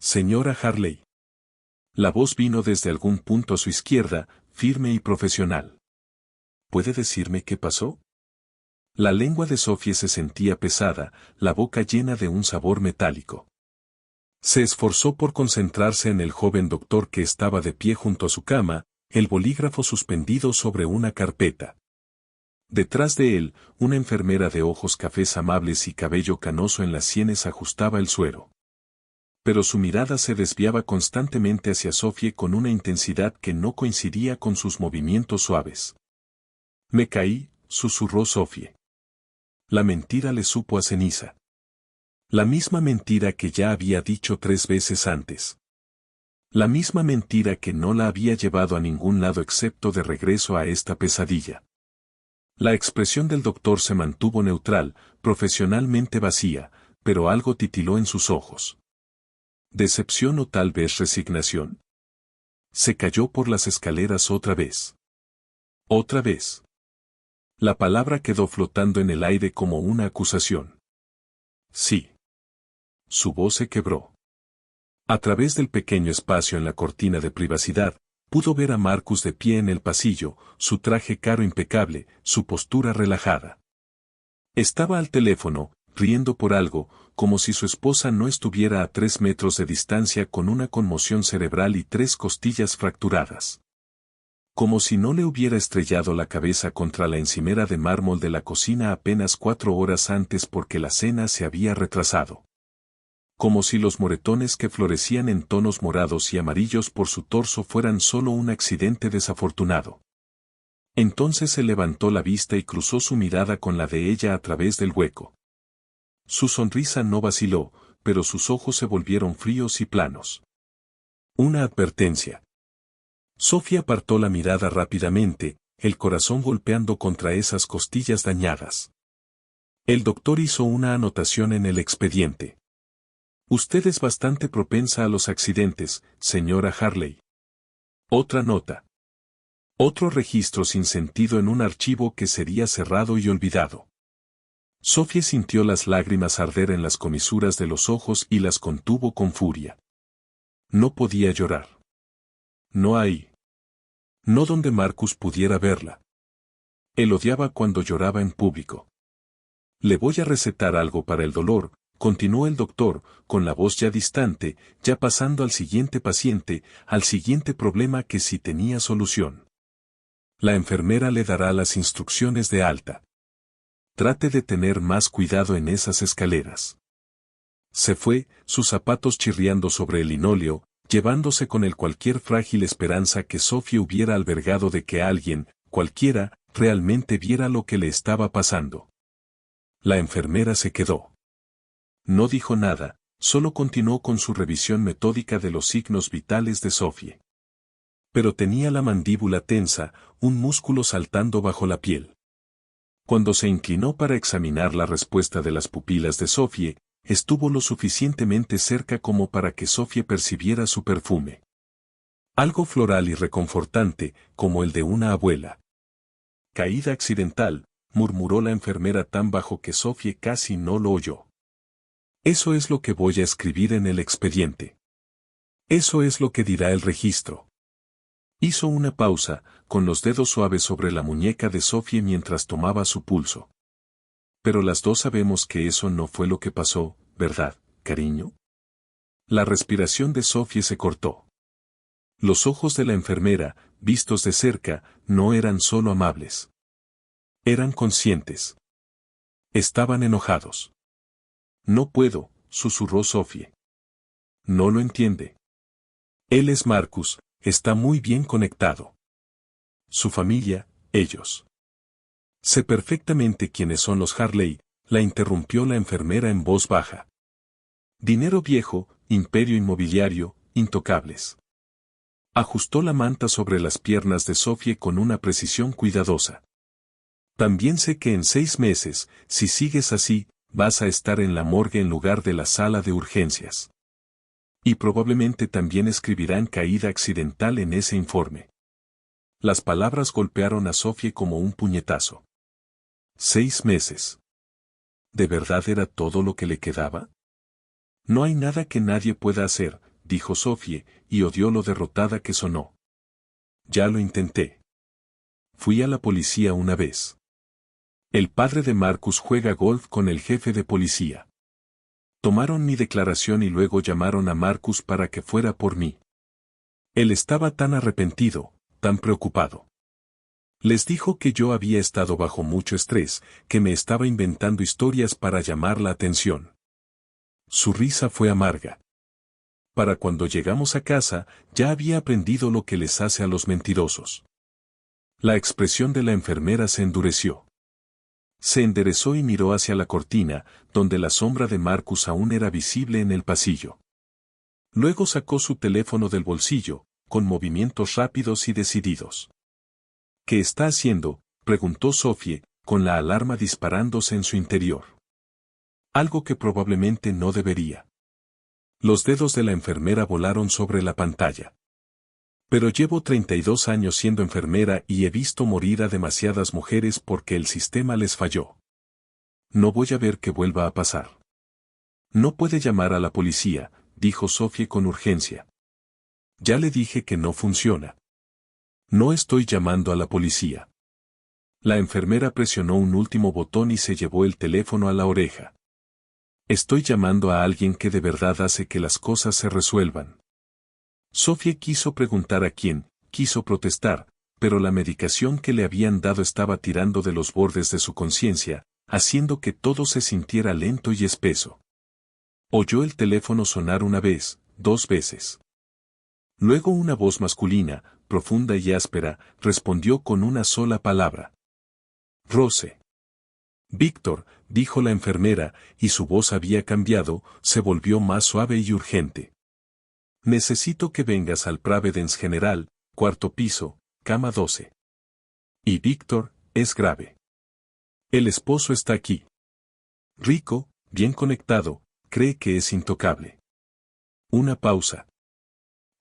Señora Harley. La voz vino desde algún punto a su izquierda, firme y profesional. ¿Puede decirme qué pasó? La lengua de Sophie se sentía pesada, la boca llena de un sabor metálico. Se esforzó por concentrarse en el joven doctor que estaba de pie junto a su cama, el bolígrafo suspendido sobre una carpeta. Detrás de él, una enfermera de ojos cafés amables y cabello canoso en las sienes ajustaba el suero. Pero su mirada se desviaba constantemente hacia Sophie con una intensidad que no coincidía con sus movimientos suaves. Me caí, susurró Sophie. La mentira le supo a ceniza. La misma mentira que ya había dicho 3 veces antes. La misma mentira que no la había llevado a ningún lado excepto de regreso a esta pesadilla. La expresión del doctor se mantuvo neutral, profesionalmente vacía, pero algo titiló en sus ojos. ¿Decepción o tal vez resignación? Se cayó por las escaleras otra vez. Otra vez. La palabra quedó flotando en el aire como una acusación. Sí. Su voz se quebró. A través del pequeño espacio en la cortina de privacidad, pudo ver a Marcus de pie en el pasillo, su traje caro impecable, su postura relajada. Estaba al teléfono, riendo por algo, como si su esposa no estuviera a 3 metros de distancia con una conmoción cerebral y 3 costillas fracturadas. Como si no le hubiera estrellado la cabeza contra la encimera de mármol de la cocina apenas 4 horas antes porque la cena se había retrasado. Como si los moretones que florecían en tonos morados y amarillos por su torso fueran solo un accidente desafortunado. Entonces se levantó la vista y cruzó su mirada con la de ella a través del hueco. Su sonrisa no vaciló, pero sus ojos se volvieron fríos y planos. Una advertencia. Sophie apartó la mirada rápidamente, el corazón golpeando contra esas costillas dañadas. El doctor hizo una anotación en el expediente. Usted es bastante propensa a los accidentes, señora Harley. Otra nota. Otro registro sin sentido en un archivo que sería cerrado y olvidado. Sophie sintió las lágrimas arder en las comisuras de los ojos y las contuvo con furia. No podía llorar. No ahí. No donde Marcus pudiera verla. Él odiaba cuando lloraba en público. Le voy a recetar algo para el dolor, continuó el doctor, con la voz ya distante, ya pasando al siguiente paciente, al siguiente problema que sí tenía solución. La enfermera le dará las instrucciones de alta. Trate de tener más cuidado en esas escaleras. Se fue, sus zapatos chirriando sobre el linóleo, llevándose con él cualquier frágil esperanza que Sophie hubiera albergado de que alguien, cualquiera, realmente viera lo que le estaba pasando. La enfermera se quedó. No dijo nada, solo continuó con su revisión metódica de los signos vitales de Sophie. Pero tenía la mandíbula tensa, un músculo saltando bajo la piel. Cuando se inclinó para examinar la respuesta de las pupilas de Sophie, estuvo lo suficientemente cerca como para que Sophie percibiera su perfume. Algo floral y reconfortante, como el de una abuela. Caída accidental, murmuró la enfermera tan bajo que Sophie casi no lo oyó. Eso es lo que voy a escribir en el expediente. Eso es lo que dirá el registro. Hizo una pausa, con los dedos suaves sobre la muñeca de Sophie mientras tomaba su pulso. Pero las dos sabemos que eso no fue lo que pasó, ¿verdad, cariño? La respiración de Sophie se cortó. Los ojos de la enfermera, vistos de cerca, no eran solo amables. Eran conscientes. Estaban enojados. No puedo, susurró Sophie. No lo entiende. Él es Marcus, está muy bien conectado. Su familia, ellos. Sé perfectamente quiénes son los Harley, la interrumpió la enfermera en voz baja. Dinero viejo, imperio inmobiliario, intocables. Ajustó la manta sobre las piernas de Sophie con una precisión cuidadosa. También sé que en 6 meses, si sigues así, vas a estar en la morgue en lugar de la sala de urgencias. Y probablemente también escribirán caída accidental en ese informe. Las palabras golpearon a Sophie como un puñetazo. 6 meses. ¿De verdad era todo lo que le quedaba? No hay nada que nadie pueda hacer, dijo Sophie, y odió lo derrotada que sonó. Ya lo intenté. Fui a la policía una vez. El padre de Marcus juega golf con el jefe de policía. Tomaron mi declaración y luego llamaron a Marcus para que fuera por mí. Él estaba tan arrepentido, tan preocupado. Les dijo que yo había estado bajo mucho estrés, que me estaba inventando historias para llamar la atención. Su risa fue amarga. Para cuando llegamos a casa, ya había aprendido lo que les hace a los mentirosos. La expresión de la enfermera se endureció. Se enderezó y miró hacia la cortina, donde la sombra de Marcus aún era visible en el pasillo. Luego sacó su teléfono del bolsillo, con movimientos rápidos y decididos. ¿Qué está haciendo?, preguntó Sophie, con la alarma disparándose en su interior. Algo que probablemente no debería. Los dedos de la enfermera volaron sobre la pantalla. Pero llevo 32 años siendo enfermera y he visto morir a demasiadas mujeres porque el sistema les falló. No voy a ver que vuelva a pasar. No puede llamar a la policía, dijo Sophie con urgencia. Ya le dije que no funciona. No estoy llamando a la policía. La enfermera presionó un último botón y se llevó el teléfono a la oreja. Estoy llamando a alguien que de verdad hace que las cosas se resuelvan. Sophie quiso preguntar a quién, quiso protestar, pero la medicación que le habían dado estaba tirando de los bordes de su conciencia, haciendo que todo se sintiera lento y espeso. Oyó el teléfono sonar una vez, 2 veces. Luego una voz masculina, profunda y áspera, respondió con una sola palabra. Rose. Víctor, dijo la enfermera, y su voz había cambiado, se volvió más suave y urgente. Necesito que vengas al Providence General, 4º piso, cama 12. Y Víctor, es grave. El esposo está aquí. Rico, bien conectado, cree que es intocable. Una pausa.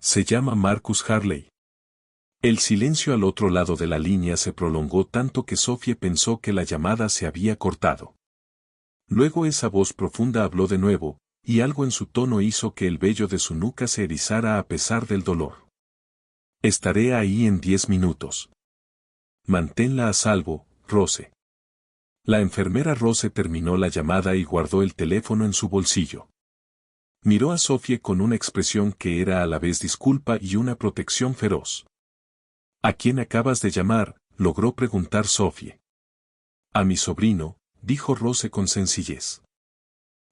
Se llama Marcus Harley. El silencio al otro lado de la línea se prolongó tanto que Sophie pensó que la llamada se había cortado. Luego esa voz profunda habló de nuevo, y algo en su tono hizo que el vello de su nuca se erizara a pesar del dolor. Estaré ahí en 10 minutos. Manténla a salvo, Rose. La enfermera Rose terminó la llamada y guardó el teléfono en su bolsillo. Miró a Sophie con una expresión que era a la vez disculpa y una protección feroz. ¿A quién acabas de llamar?, logró preguntar Sophie. A mi sobrino, dijo Rose con sencillez.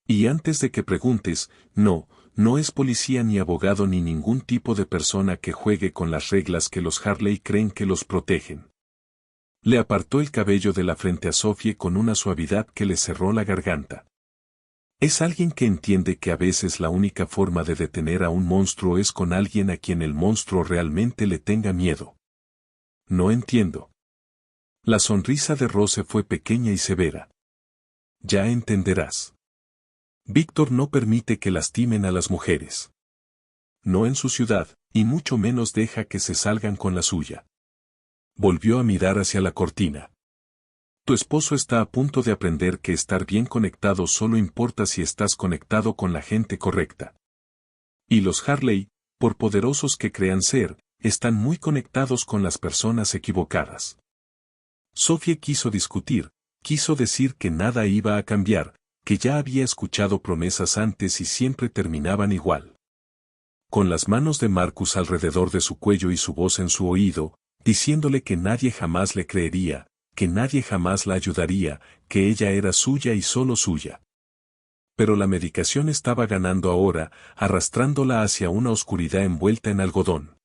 Y antes de que preguntes, no es policía ni abogado ni ningún tipo de persona que juegue con las reglas que los Harley creen que los protegen. Le apartó el cabello de la frente a Sophie con una suavidad que le cerró la garganta. Es alguien que entiende que a veces la única forma de detener a un monstruo es con alguien a quien el monstruo realmente le tenga miedo. No entiendo. La sonrisa de Rose fue pequeña y severa. Ya entenderás. Víctor no permite que lastimen a las mujeres. No en su ciudad, y mucho menos deja que se salgan con la suya. Volvió a mirar hacia la cortina. Tu esposo está a punto de aprender que estar bien conectado solo importa si estás conectado con la gente correcta. Y los Harley, por poderosos que crean ser, están muy conectados con las personas equivocadas. Sophie quiso discutir, quiso decir que nada iba a cambiar, que ya había escuchado promesas antes y siempre terminaban igual. Con las manos de Marcus alrededor de su cuello y su voz en su oído, diciéndole que nadie jamás le creería, que nadie jamás la ayudaría, que ella era suya y solo suya. Pero la medicación estaba ganando ahora, arrastrándola hacia una oscuridad envuelta en algodón.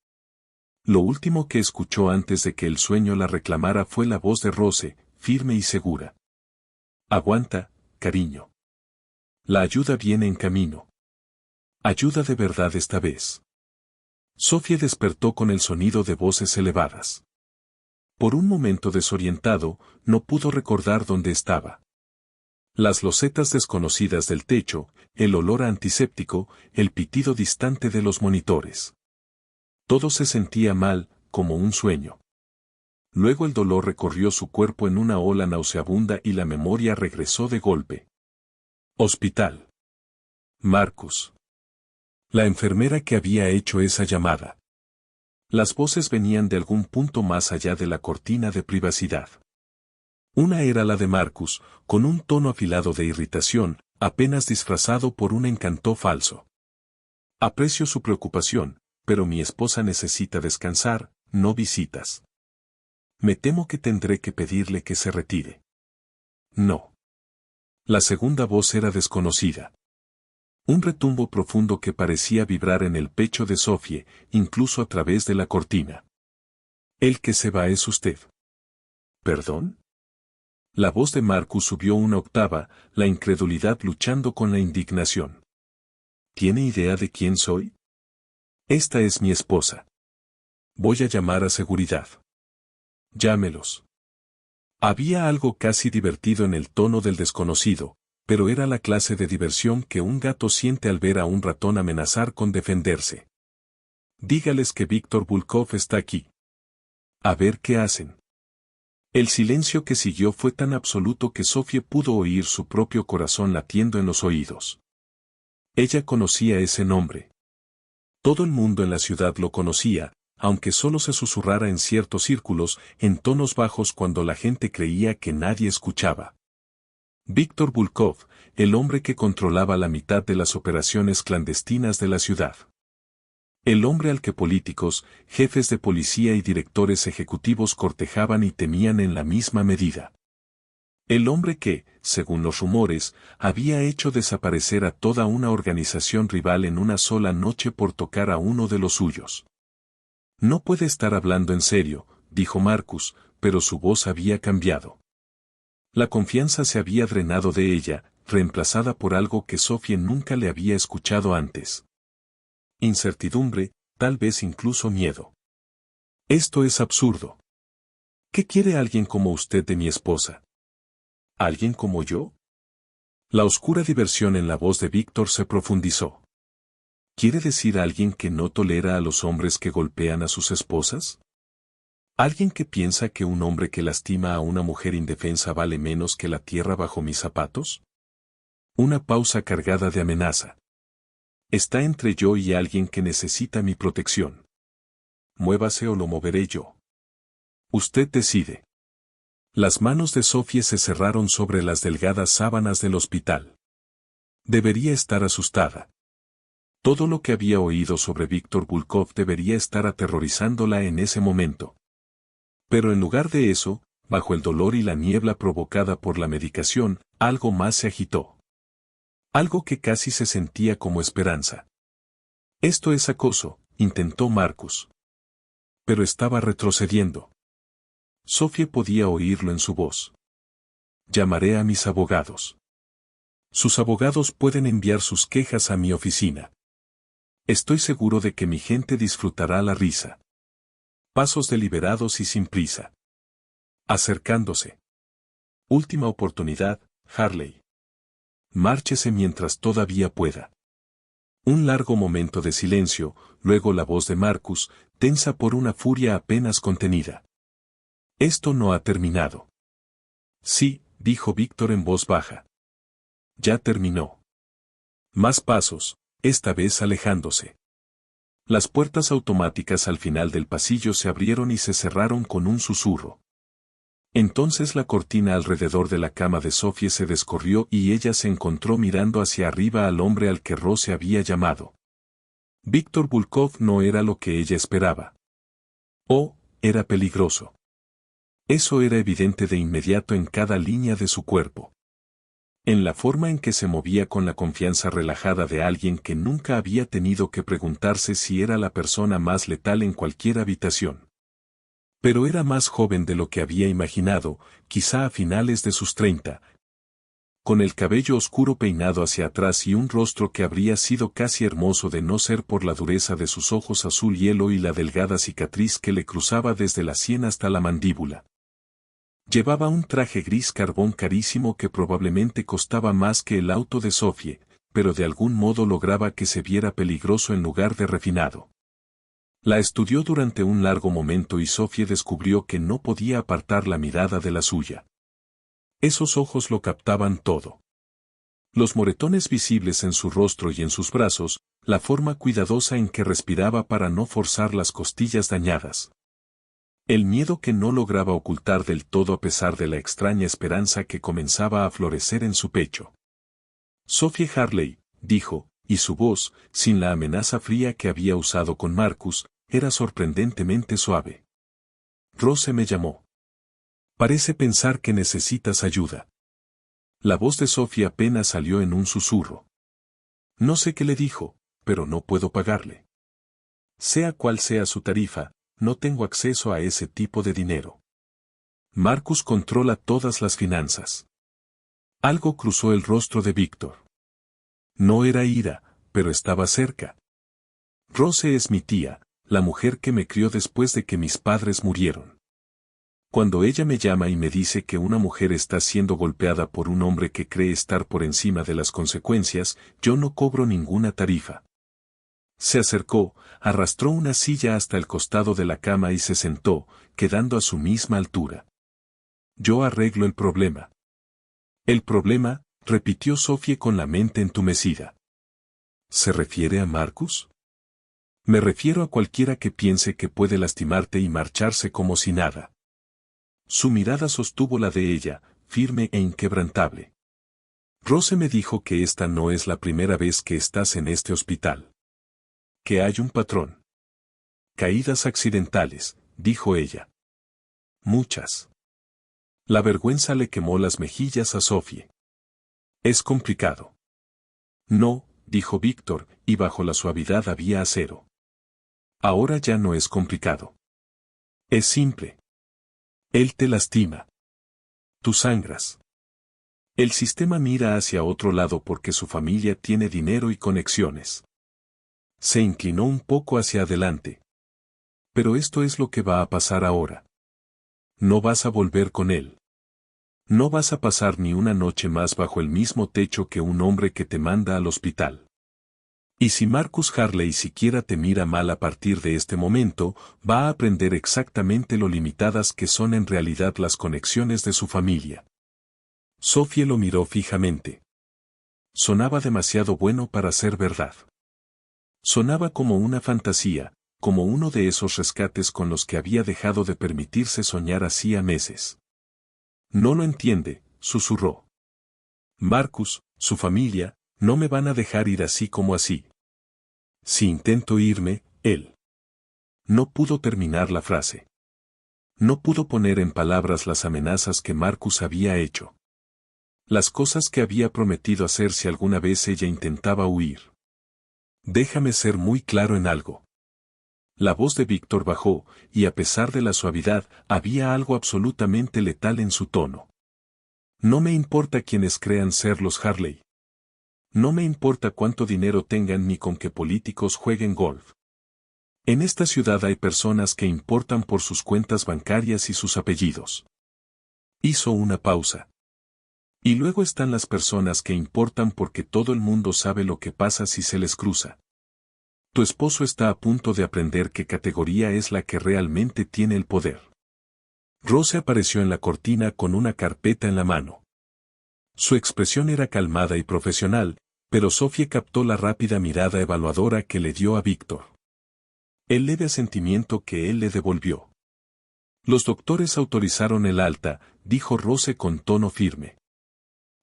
Lo último que escuchó antes de que el sueño la reclamara fue la voz de Rose, firme y segura. Aguanta, cariño. La ayuda viene en camino. Ayuda de verdad esta vez. Sophie despertó con el sonido de voces elevadas. Por un momento desorientado, no pudo recordar dónde estaba. Las losetas desconocidas del techo, el olor a antiséptico, el pitido distante de los monitores. Todo se sentía mal, como un sueño. Luego el dolor recorrió su cuerpo en una ola nauseabunda y la memoria regresó de golpe. Hospital. Marcus. La enfermera que había hecho esa llamada. Las voces venían de algún punto más allá de la cortina de privacidad. Una era la de Marcus, con un tono afilado de irritación, apenas disfrazado por un encanto falso. Aprecio su preocupación, pero mi esposa necesita descansar, no visitas. Me temo que tendré que pedirle que se retire. No. La segunda voz era desconocida. Un retumbo profundo que parecía vibrar en el pecho de Sophie, incluso a través de la cortina. El que se va es usted. ¿Perdón? La voz de Marcus subió una octava, la incredulidad luchando con la indignación. ¿Tiene idea de quién soy? Esta es mi esposa. Voy a llamar a seguridad. Llámelos. Había algo casi divertido en el tono del desconocido, pero era la clase de diversión que un gato siente al ver a un ratón amenazar con defenderse. Dígales que Víctor Bulkov está aquí. A ver qué hacen. El silencio que siguió fue tan absoluto que Sophie pudo oír su propio corazón latiendo en los oídos. Ella conocía ese nombre. Todo el mundo en la ciudad lo conocía, aunque solo se susurrara en ciertos círculos, en tonos bajos cuando la gente creía que nadie escuchaba. Víctor Bulkov, el hombre que controlaba la mitad de las operaciones clandestinas de la ciudad. El hombre al que políticos, jefes de policía y directores ejecutivos cortejaban y temían en la misma medida. El hombre que, según los rumores, había hecho desaparecer a toda una organización rival en una sola noche por tocar a uno de los suyos. No puede estar hablando en serio, dijo Marcus, pero su voz había cambiado. La confianza se había drenado de ella, reemplazada por algo que Sophie nunca le había escuchado antes. Incertidumbre, tal vez incluso miedo. Esto es absurdo. ¿Qué quiere alguien como usted de mi esposa? ¿Alguien como yo? La oscura diversión en la voz de Víctor se profundizó. ¿Quiere decir alguien que no tolera a los hombres que golpean a sus esposas? ¿Alguien que piensa que un hombre que lastima a una mujer indefensa vale menos que la tierra bajo mis zapatos? Una pausa cargada de amenaza. Está entre yo y alguien que necesita mi protección. Muévase o lo moveré yo. Usted decide. Las manos de Sophie se cerraron sobre las delgadas sábanas del hospital. Debería estar asustada. Todo lo que había oído sobre Víctor Bulkov debería estar aterrorizándola en ese momento. Pero en lugar de eso, bajo el dolor y la niebla provocada por la medicación, algo más se agitó. Algo que casi se sentía como esperanza. Esto es acoso, intentó Marcus. Pero estaba retrocediendo. Sophie podía oírlo en su voz. Llamaré a mis abogados. Sus abogados pueden enviar sus quejas a mi oficina. Estoy seguro de que mi gente disfrutará la risa. Pasos deliberados y sin prisa. Acercándose. Última oportunidad, Harley. Márchese mientras todavía pueda. Un largo momento de silencio, luego la voz de Marcus, tensa por una furia apenas contenida. Esto no ha terminado. Sí, dijo Víctor en voz baja. Ya terminó. Más pasos, esta vez alejándose. Las puertas automáticas al final del pasillo se abrieron y se cerraron con un susurro. Entonces la cortina alrededor de la cama de Sophie se descorrió y ella se encontró mirando hacia arriba al hombre al que Rose había llamado. Víctor Bulkov no era lo que ella esperaba. Oh, era peligroso. Eso era evidente de inmediato en cada línea de su cuerpo. En la forma en que se movía con la confianza relajada de alguien que nunca había tenido que preguntarse si era la persona más letal en cualquier habitación. Pero era más joven de lo que había imaginado, quizá a finales de sus 30. Con el cabello oscuro peinado hacia atrás y un rostro que habría sido casi hermoso de no ser por la dureza de sus ojos azul hielo y la delgada cicatriz que le cruzaba desde la sien hasta la mandíbula. Llevaba un traje gris carbón carísimo que probablemente costaba más que el auto de Sophie, pero de algún modo lograba que se viera peligroso en lugar de refinado. La estudió durante un largo momento y Sophie descubrió que no podía apartar la mirada de la suya. Esos ojos lo captaban todo. Los moretones visibles en su rostro y en sus brazos, la forma cuidadosa en que respiraba para no forzar las costillas dañadas. El miedo que no lograba ocultar del todo a pesar de la extraña esperanza que comenzaba a florecer en su pecho. Sophie Harley, dijo, y su voz, sin la amenaza fría que había usado con Marcus, era sorprendentemente suave. Rose me llamó. Parece pensar que necesitas ayuda. La voz de Sophie apenas salió en un susurro. No sé qué le dijo, pero no puedo pagarle. Sea cual sea su tarifa, no tengo acceso a ese tipo de dinero. Marcus controla todas las finanzas. Algo cruzó el rostro de Víctor. No era ira, pero estaba cerca. Rose es mi tía, la mujer que me crió después de que mis padres murieron. Cuando ella me llama y me dice que una mujer está siendo golpeada por un hombre que cree estar por encima de las consecuencias, yo no cobro ninguna tarifa. Se acercó, arrastró una silla hasta el costado de la cama y se sentó, quedando a su misma altura. Yo arreglo el problema. El problema, repitió Sophie con la mente entumecida. ¿Se refiere a Marcus? Me refiero a cualquiera que piense que puede lastimarte y marcharse como si nada. Su mirada sostuvo la de ella, firme e inquebrantable. Rose me dijo que esta no es la primera vez que estás en este hospital. Que hay un patrón. Caídas accidentales, dijo ella. Muchas. La vergüenza le quemó las mejillas a Sophie. Es complicado. No, dijo Víctor, y bajo la suavidad había acero. Ahora ya no es complicado. Es simple. Él te lastima. Tú sangras. El sistema mira hacia otro lado porque su familia tiene dinero y conexiones. Se inclinó un poco hacia adelante. Pero esto es lo que va a pasar ahora. No vas a volver con él. No vas a pasar ni una noche más bajo el mismo techo que un hombre que te manda al hospital. Y si Marcus Harley siquiera te mira mal a partir de este momento, va a aprender exactamente lo limitadas que son en realidad las conexiones de su familia. Sophie lo miró fijamente. Sonaba demasiado bueno para ser verdad. Sonaba como una fantasía, como uno de esos rescates con los que había dejado de permitirse soñar hacía meses. No lo entiende, susurró. Marcus, su familia, no me van a dejar ir así como así. Si intento irme, él. No pudo terminar la frase. No pudo poner en palabras las amenazas que Marcus había hecho. Las cosas que había prometido hacer si alguna vez ella intentaba huir. Déjame ser muy claro en algo. La voz de Víctor bajó, y a pesar de la suavidad, había algo absolutamente letal en su tono. No me importa quienes crean ser los Harley. No me importa cuánto dinero tengan ni con qué políticos jueguen golf. En esta ciudad hay personas que importan por sus cuentas bancarias y sus apellidos. Hizo una pausa. Y luego están las personas que importan porque todo el mundo sabe lo que pasa si se les cruza. Tu esposo está a punto de aprender qué categoría es la que realmente tiene el poder. Rose apareció en la cortina con una carpeta en la mano. Su expresión era calmada y profesional, pero Sophie captó la rápida mirada evaluadora que le dio a Víctor. El leve asentimiento que él le devolvió. Los doctores autorizaron el alta, dijo Rose con tono firme.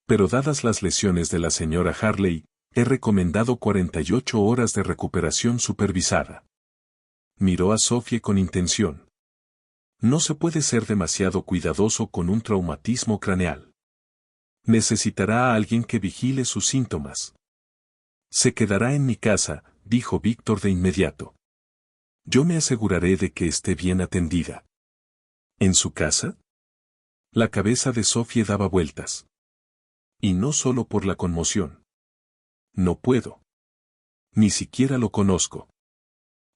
Pero dadas las lesiones de la señora Harley, he recomendado 48 horas de recuperación supervisada. Miró a Sophie con intención. No se puede ser demasiado cuidadoso con un traumatismo craneal. Necesitará a alguien que vigile sus síntomas. Se quedará en mi casa, dijo Víctor de inmediato. Yo me aseguraré de que esté bien atendida. ¿En su casa? La cabeza de Sophie daba vueltas. Y no solo por la conmoción. No puedo. Ni siquiera lo conozco.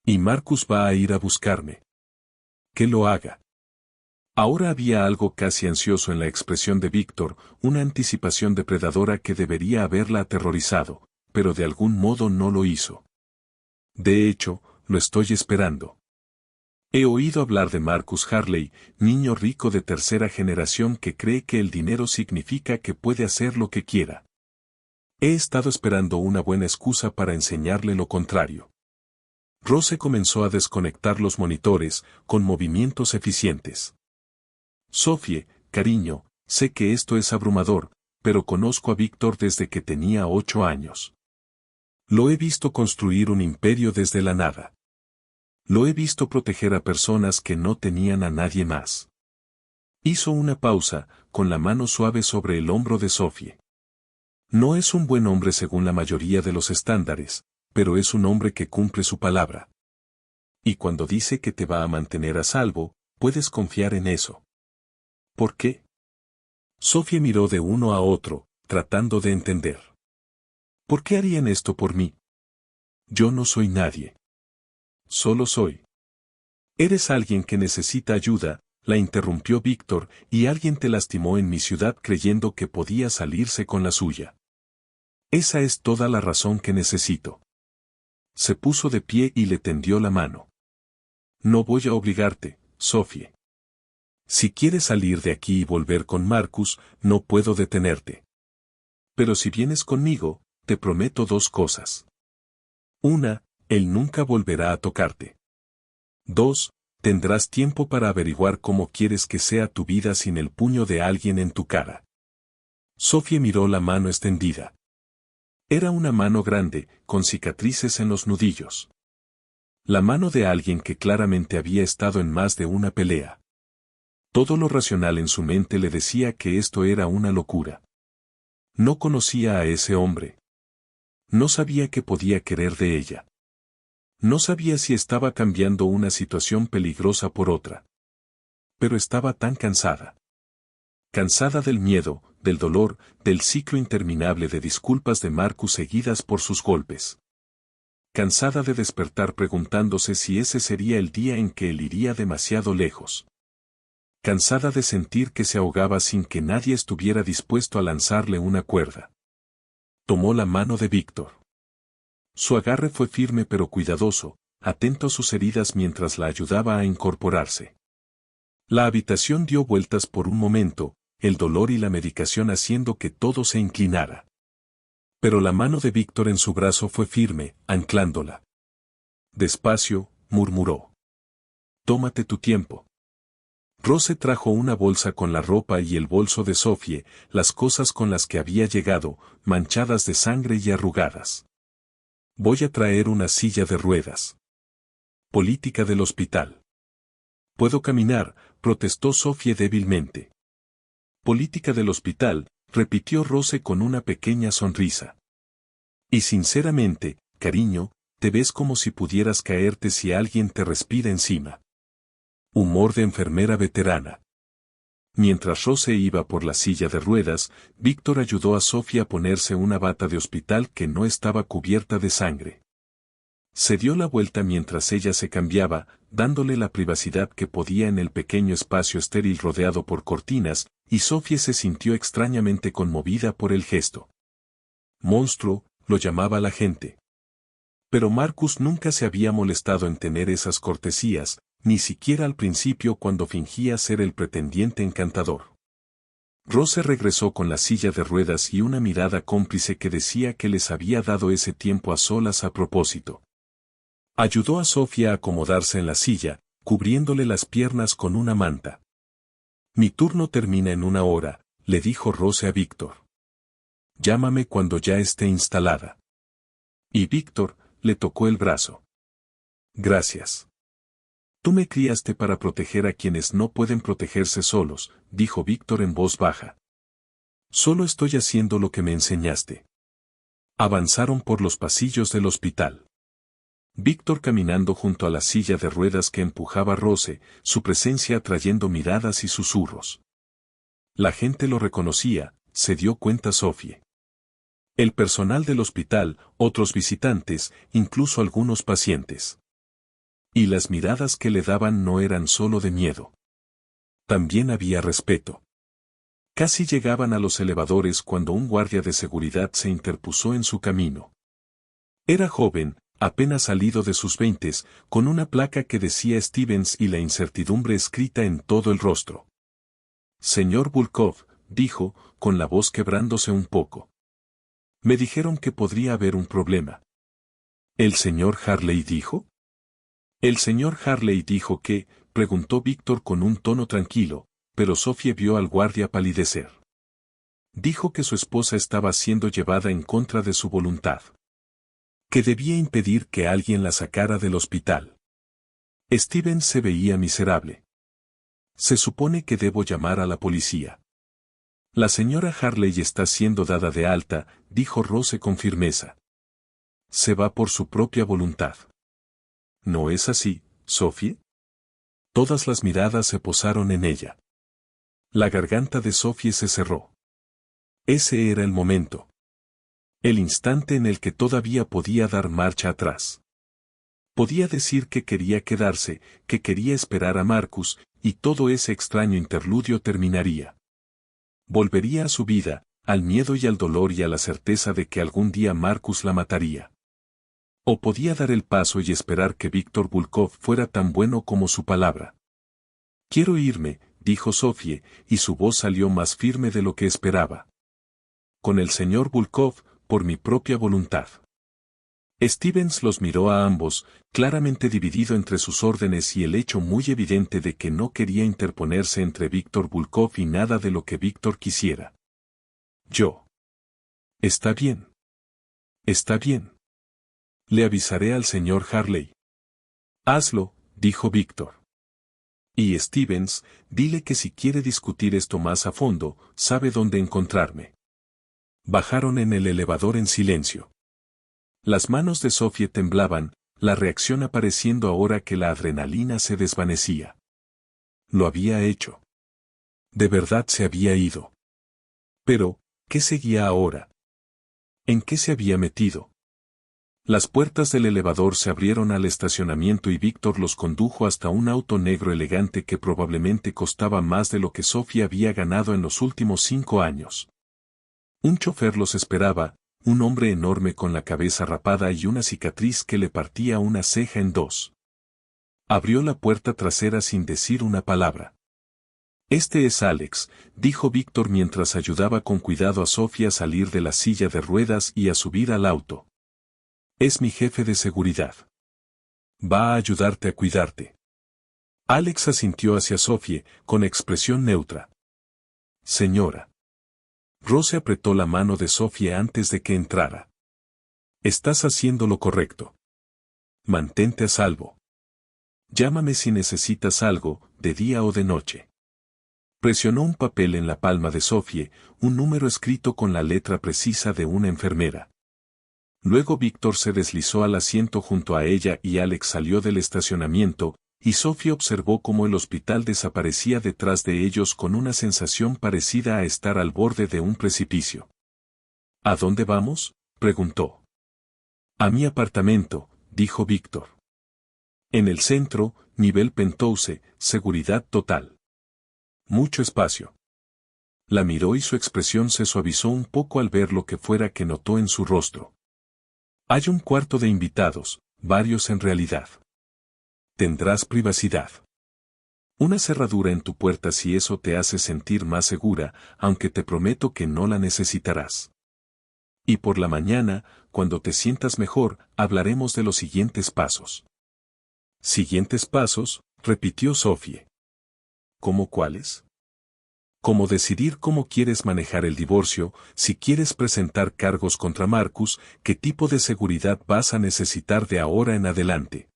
Y Marcus va a ir a buscarme. Que lo haga. Ahora había algo casi ansioso en la expresión de Víctor, una anticipación depredadora que debería haberla aterrorizado, pero de algún modo no lo hizo. De hecho, lo estoy esperando. He oído hablar de Marcus Harley, niño rico de tercera generación que cree que el dinero significa que puede hacer lo que quiera. He estado esperando una buena excusa para enseñarle lo contrario. Rose comenzó a desconectar los monitores, con movimientos eficientes. Sophie, cariño, sé que esto es abrumador, pero conozco a Víctor desde que tenía 8 años. Lo he visto construir un imperio desde la nada. Lo he visto proteger a personas que no tenían a nadie más. Hizo una pausa, con la mano suave sobre el hombro de Sophie. No es un buen hombre según la mayoría de los estándares, pero es un hombre que cumple su palabra. Y cuando dice que te va a mantener a salvo, puedes confiar en eso. ¿Por qué? Sophie miró de uno a otro, tratando de entender. ¿Por qué harían esto por mí? Yo no soy nadie. Solo soy. Eres alguien que necesita ayuda, la interrumpió Víctor, y alguien te lastimó en mi ciudad creyendo que podía salirse con la suya. Esa es toda la razón que necesito. Se puso de pie y le tendió la mano. No voy a obligarte, Sophie. Si quieres salir de aquí y volver con Marcus, no puedo detenerte. Pero si vienes conmigo, te prometo 2 cosas. 1, él nunca volverá a tocarte. 2, tendrás tiempo para averiguar cómo quieres que sea tu vida sin el puño de alguien en tu cara. Sophie miró la mano extendida. Era una mano grande, con cicatrices en los nudillos. La mano de alguien que claramente había estado en más de una pelea. Todo lo racional en su mente le decía que esto era una locura. No conocía a ese hombre. No sabía qué podía querer de ella. No sabía si estaba cambiando una situación peligrosa por otra. Pero estaba tan cansada. Cansada del miedo, del dolor, del ciclo interminable de disculpas de Marcus seguidas por sus golpes. Cansada de despertar preguntándose si ese sería el día en que él iría demasiado lejos. Cansada de sentir que se ahogaba sin que nadie estuviera dispuesto a lanzarle una cuerda. Tomó la mano de Víctor. Su agarre fue firme pero cuidadoso, atento a sus heridas mientras la ayudaba a incorporarse. La habitación dio vueltas por un momento, el dolor y la medicación haciendo que todo se inclinara. Pero la mano de Víctor en su brazo fue firme, anclándola. Despacio, murmuró. Tómate tu tiempo. Rose trajo una bolsa con la ropa y el bolso de Sophie, las cosas con las que había llegado, manchadas de sangre y arrugadas. Voy a traer una silla de ruedas. Política del hospital. Puedo caminar, protestó Sophie débilmente. Política del hospital, repitió Rose con una pequeña sonrisa. Y sinceramente, cariño, te ves como si pudieras caerte si alguien te respira encima. Humor de enfermera veterana. Mientras Rose iba por la silla de ruedas, Víctor ayudó a Sophie a ponerse una bata de hospital que no estaba cubierta de sangre. Se dio la vuelta mientras ella se cambiaba, dándole la privacidad que podía en el pequeño espacio estéril rodeado por cortinas, y Sophie se sintió extrañamente conmovida por el gesto. Monstruo, lo llamaba la gente. Pero Marcus nunca se había molestado en tener esas cortesías, ni siquiera al principio cuando fingía ser el pretendiente encantador. Rose regresó con la silla de ruedas y una mirada cómplice que decía que les había dado ese tiempo a solas a propósito. Ayudó a Sophie a acomodarse en la silla, cubriéndole las piernas con una manta. Mi turno termina en 1 hora, le dijo Rose a Víctor. Llámame cuando ya esté instalada. Y Víctor le tocó el brazo. Gracias. Tú me criaste para proteger a quienes no pueden protegerse solos, dijo Víctor en voz baja. Solo estoy haciendo lo que me enseñaste. Avanzaron por los pasillos del hospital. Víctor caminando junto a la silla de ruedas que empujaba Rose, su presencia atrayendo miradas y susurros. La gente lo reconocía, se dio cuenta Sophie. El personal del hospital, otros visitantes, incluso algunos pacientes. Y las miradas que le daban no eran solo de miedo. También había respeto. Casi llegaban a los elevadores cuando un guardia de seguridad se interpuso en su camino. Era joven, apenas salido de sus 20, con una placa que decía Stevens y la incertidumbre escrita en todo el rostro. Señor Volkov, dijo, con la voz quebrándose un poco. Me dijeron que podría haber un problema. ¿El señor Harley dijo? El señor Harley dijo que, preguntó Víctor con un tono tranquilo, pero Sophie vio al guardia palidecer. Dijo que su esposa estaba siendo llevada en contra de su voluntad. Que debía impedir que alguien la sacara del hospital. Steven se veía miserable. Se supone que debo llamar a la policía. La señora Harley está siendo dada de alta, dijo Rose con firmeza. Se va por su propia voluntad. ¿No es así, Sophie? Todas las miradas se posaron en ella. La garganta de Sophie se cerró. Ese era el momento. El instante en el que todavía podía dar marcha atrás. Podía decir que quería quedarse, que quería esperar a Marcus, y todo ese extraño interludio terminaría. Volvería a su vida, al miedo y al dolor y a la certeza de que algún día Marcus la mataría. O podía dar el paso y esperar que Víctor Volkov fuera tan bueno como su palabra. Quiero irme, dijo Sophie, y su voz salió más firme de lo que esperaba. Con el señor Volkov, por mi propia voluntad. Stevens los miró a ambos, claramente dividido entre sus órdenes y el hecho muy evidente de que no quería interponerse entre Víctor Volkov y nada de lo que Víctor quisiera. Yo. Está bien. Está bien. Le avisaré al señor Harley. Hazlo, dijo Víctor. Y Stevens, dile que si quiere discutir esto más a fondo, sabe dónde encontrarme. Bajaron en el elevador en silencio. Las manos de Sophie temblaban, la reacción apareciendo ahora que la adrenalina se desvanecía. Lo había hecho. De verdad se había ido. Pero, ¿qué seguía ahora? ¿En qué se había metido? Las puertas del elevador se abrieron al estacionamiento y Víctor los condujo hasta un auto negro elegante que probablemente costaba más de lo que Sophie había ganado en los últimos 5 años. Un chofer los esperaba, un hombre enorme con la cabeza rapada y una cicatriz que le partía una ceja en dos. Abrió la puerta trasera sin decir una palabra. Este es Alex, dijo Víctor mientras ayudaba con cuidado a Sophie a salir de la silla de ruedas y a subir al auto. Es mi jefe de seguridad. Va a ayudarte a cuidarte. Alex asintió hacia Sophie, con expresión neutra. Señora. Rose apretó la mano de Sophie antes de que entrara. Estás haciendo lo correcto. Mantente a salvo. Llámame si necesitas algo, de día o de noche. Presionó un papel en la palma de Sophie, un número escrito con la letra precisa de una enfermera. Luego Víctor se deslizó al asiento junto a ella y Alex salió del estacionamiento, y Sophie observó cómo el hospital desaparecía detrás de ellos con una sensación parecida a estar al borde de un precipicio. ¿A dónde vamos?, preguntó. A mi apartamento, dijo Víctor. En el centro, nivel penthouse, seguridad total. Mucho espacio. La miró y su expresión se suavizó un poco al ver lo que fuera que notó en su rostro. Hay un cuarto de invitados, varios en realidad. Tendrás privacidad. Una cerradura en tu puerta si eso te hace sentir más segura, aunque te prometo que no la necesitarás. Y por la mañana, cuando te sientas mejor, hablaremos de los siguientes pasos. ¿Siguientes pasos?, repitió Sophie. ¿Cómo cuáles? Como decidir cómo quieres manejar el divorcio, si quieres presentar cargos contra Marcus, qué tipo de seguridad vas a necesitar de ahora en adelante.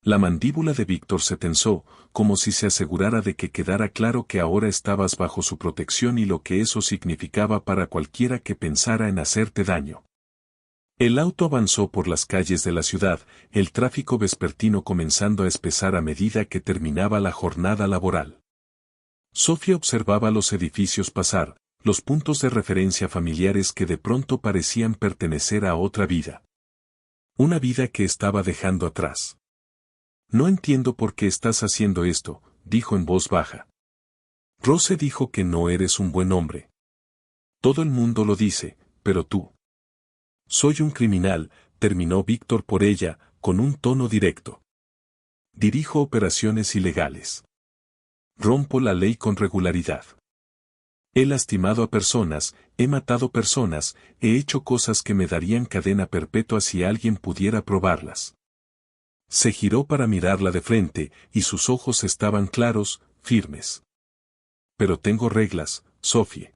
La mandíbula de Víctor se tensó, como si se asegurara de que quedara claro que ahora estabas bajo su protección y lo que eso significaba para cualquiera que pensara en hacerte daño. El auto avanzó por las calles de la ciudad, el tráfico vespertino comenzando a espesar a medida que terminaba la jornada laboral. Sophie observaba los edificios pasar, los puntos de referencia familiares que de pronto parecían pertenecer a otra vida. Una vida que estaba dejando atrás. No entiendo por qué estás haciendo esto, dijo en voz baja. Rose dijo que no eres un buen hombre. Todo el mundo lo dice, pero tú. Soy un criminal, terminó Víctor por ella, con un tono directo. Dirijo operaciones ilegales. Rompo la ley con regularidad. He lastimado a personas, he matado personas, he hecho cosas que me darían cadena perpetua si alguien pudiera probarlas. Se giró para mirarla de frente, y sus ojos estaban claros, firmes. Pero tengo reglas, Sophie.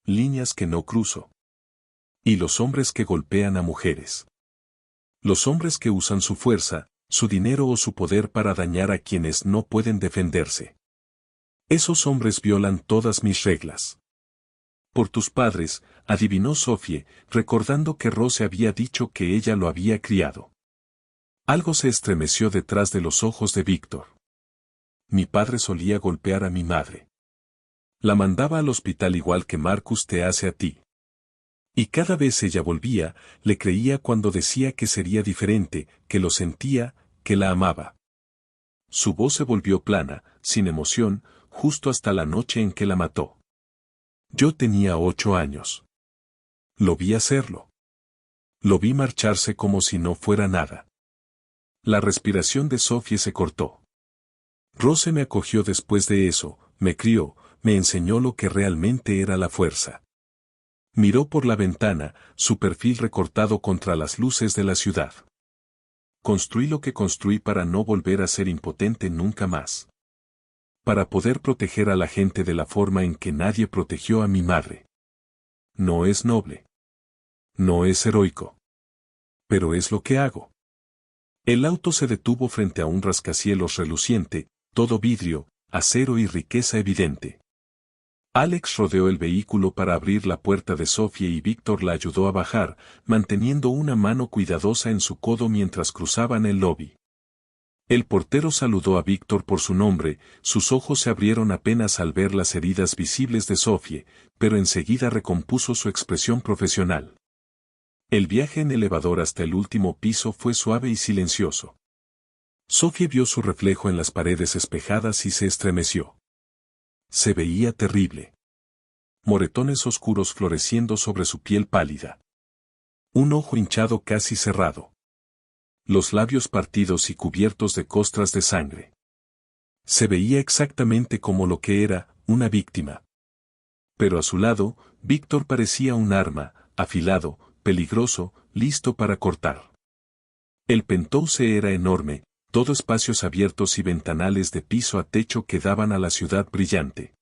Líneas que no cruzo. Y los hombres que golpean a mujeres. Los hombres que usan su fuerza, su dinero o su poder para dañar a quienes no pueden defenderse. Esos hombres violan todas mis reglas. Por tus padres, adivinó Sophie, recordando que Rose había dicho que ella lo había criado. Algo se estremeció detrás de los ojos de Víctor. Mi padre solía golpear a mi madre. La mandaba al hospital igual que Marcus te hace a ti. Y cada vez ella volvía, le creía cuando decía que sería diferente, que lo sentía, que la amaba. Su voz se volvió plana, sin emoción, justo hasta la noche en que la mató. Yo tenía 8 años. Lo vi hacerlo. Lo vi marcharse como si no fuera nada. La respiración de Sophie se cortó. Rose me acogió después de eso, me crió, me enseñó lo que realmente era la fuerza. Miró por la ventana, su perfil recortado contra las luces de la ciudad. Construí lo que construí para no volver a ser impotente nunca más. Para poder proteger a la gente de la forma en que nadie protegió a mi madre. No es noble. No es heroico. Pero es lo que hago. El auto se detuvo frente a un rascacielos reluciente, todo vidrio, acero y riqueza evidente. Alex rodeó el vehículo para abrir la puerta de Sophie y Víctor la ayudó a bajar, manteniendo una mano cuidadosa en su codo mientras cruzaban el lobby. El portero saludó a Víctor por su nombre, sus ojos se abrieron apenas al ver las heridas visibles de Sophie, pero enseguida recompuso su expresión profesional. El viaje en elevador hasta el último piso fue suave y silencioso. Sophie vio su reflejo en las paredes espejadas y se estremeció. Se veía terrible. Moretones oscuros floreciendo sobre su piel pálida. Un ojo hinchado casi cerrado. Los labios partidos y cubiertos de costras de sangre. Se veía exactamente como lo que era, una víctima. Pero a su lado, Víctor parecía un arma, afilado, peligroso, listo para cortar. El penthouse era enorme, todo espacios abiertos y ventanales de piso a techo que daban a la ciudad brillante.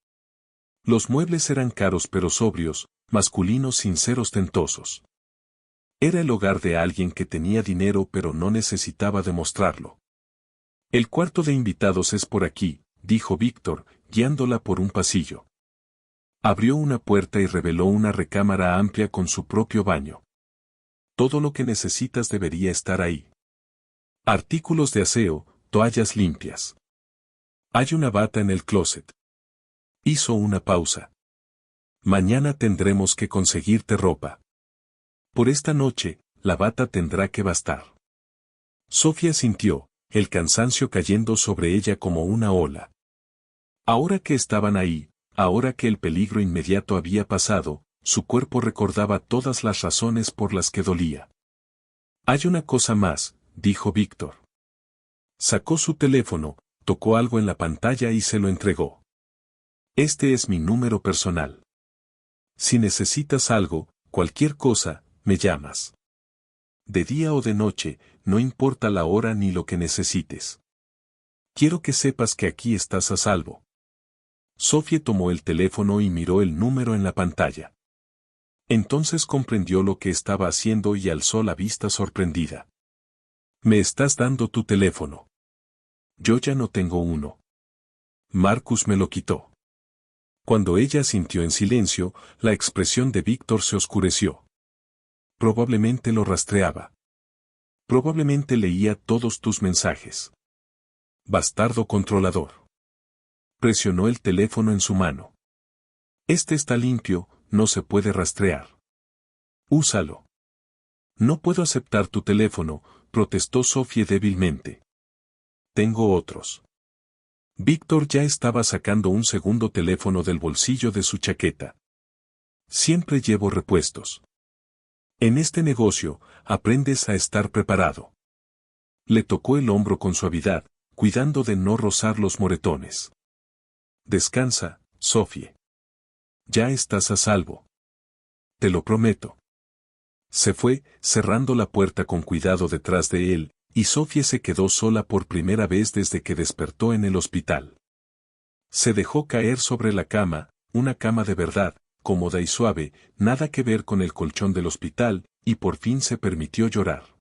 Los muebles eran caros pero sobrios, masculinos sin ser ostentosos. Era el hogar de alguien que tenía dinero pero no necesitaba demostrarlo. El cuarto de invitados es por aquí, dijo Víctor, guiándola por un pasillo. Abrió una puerta y reveló una recámara amplia con su propio baño. Todo lo que necesitas debería estar ahí. Artículos de aseo, toallas limpias. Hay una bata en el closet. Hizo una pausa. Mañana tendremos que conseguirte ropa. Por esta noche, la bata tendrá que bastar. Sofía sintió, el cansancio cayendo sobre ella como una ola. Ahora que estaban ahí, ahora que el peligro inmediato había pasado, su cuerpo recordaba todas las razones por las que dolía. Hay una cosa más, dijo Víctor. Sacó su teléfono, tocó algo en la pantalla y se lo entregó. Este es mi número personal. Si necesitas algo, cualquier cosa, me llamas. De día o de noche, no importa la hora ni lo que necesites. Quiero que sepas que aquí estás a salvo. Sophie tomó el teléfono y miró el número en la pantalla. Entonces comprendió lo que estaba haciendo y alzó la vista sorprendida. Me estás dando tu teléfono. Yo ya no tengo uno. Marcus me lo quitó. Cuando ella sintió en silencio, la expresión de Víctor se oscureció. Probablemente lo rastreaba. Probablemente leía todos tus mensajes. Bastardo controlador. Presionó el teléfono en su mano. Este está limpio, no se puede rastrear. Úsalo. No puedo aceptar tu teléfono, protestó Sophie débilmente. Tengo otros. Víctor ya estaba sacando un segundo teléfono del bolsillo de su chaqueta. Siempre llevo repuestos. En este negocio, aprendes a estar preparado. Le tocó el hombro con suavidad, cuidando de no rozar los moretones. Descansa, Sophie. Ya estás a salvo. Te lo prometo. Se fue, cerrando la puerta con cuidado detrás de él, y Sofía se quedó sola por primera vez desde que despertó en el hospital. Se dejó caer sobre la cama, una cama de verdad, cómoda y suave, nada que ver con el colchón del hospital, y por fin se permitió llorar.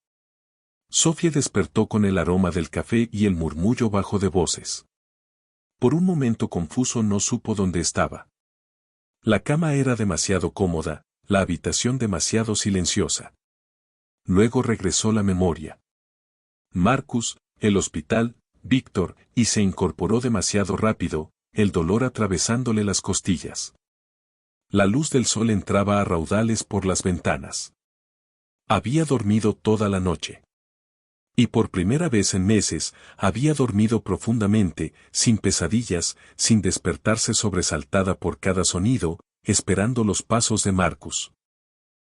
Sofía despertó con el aroma del café y el murmullo bajo de voces. Por un momento confuso no supo dónde estaba. La cama era demasiado cómoda, la habitación demasiado silenciosa. Luego regresó la memoria. Marcus, el hospital, Víctor, y se incorporó demasiado rápido, el dolor atravesándole las costillas. La luz del sol entraba a raudales por las ventanas. Había dormido toda la noche. Y por primera vez en meses, había dormido profundamente, sin pesadillas, sin despertarse sobresaltada por cada sonido, esperando los pasos de Marcus.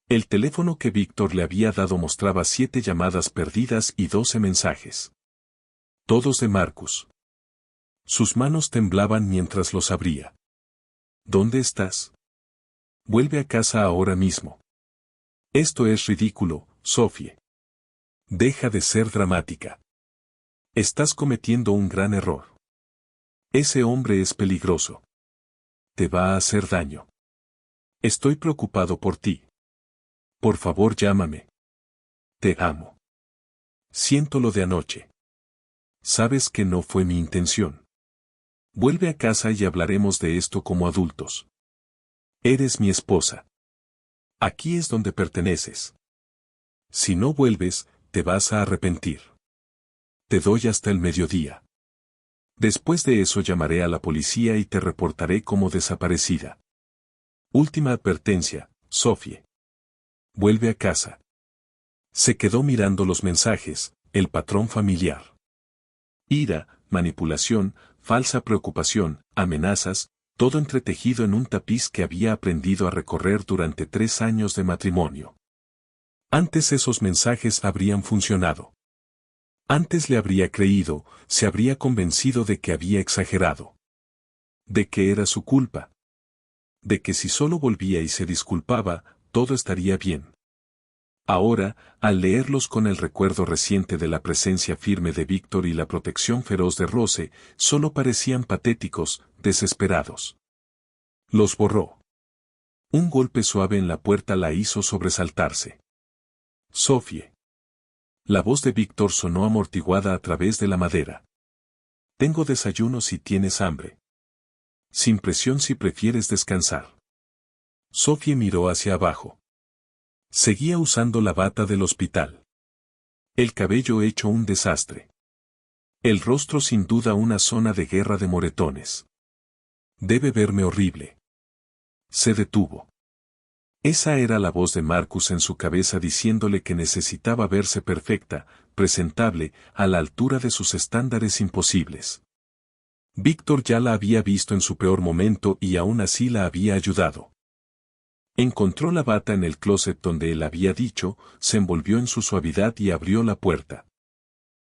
El teléfono que Víctor le había dado mostraba 7 llamadas perdidas y 12 mensajes. Todos de Marcus. Sus manos temblaban mientras los abría. ¿Dónde estás? Vuelve a casa ahora mismo. Esto es ridículo, Sophie. Deja de ser dramática. Estás cometiendo un gran error. Ese hombre es peligroso. Te va a hacer daño. Estoy preocupado por ti. Por favor, llámame. Te amo. Siento lo de anoche. Sabes que no fue mi intención. Vuelve a casa y hablaremos de esto como adultos. Eres mi esposa. Aquí es donde perteneces. Si no vuelves, te vas a arrepentir. Te doy hasta el mediodía. Después de eso llamaré a la policía y te reportaré como desaparecida. Última advertencia, Sophie. Vuelve a casa. Se quedó mirando los mensajes, el patrón familiar. Ira, manipulación, falsa preocupación, amenazas, todo entretejido en un tapiz que había aprendido a recorrer durante 3 años de matrimonio. Antes esos mensajes habrían funcionado. Antes le habría creído, se habría convencido de que había exagerado. De que era su culpa. De que si solo volvía y se disculpaba, todo estaría bien. Ahora, al leerlos con el recuerdo reciente de la presencia firme de Víctor y la protección feroz de Rose, solo parecían patéticos, desesperados. Los borró. Un golpe suave en la puerta la hizo sobresaltarse. Sophie. La voz de Víctor sonó amortiguada a través de la madera. Tengo desayuno si tienes hambre. Sin presión si prefieres descansar. Sophie miró hacia abajo. Seguía usando la bata del hospital. El cabello hecho un desastre. El rostro sin duda una zona de guerra de moretones. Debe verme horrible. Se detuvo. Esa era la voz de Marcus en su cabeza diciéndole que necesitaba verse perfecta, presentable, a la altura de sus estándares imposibles. Víctor ya la había visto en su peor momento y aún así la había ayudado. Encontró la bata en el closet donde él había dicho, se envolvió en su suavidad y abrió la puerta.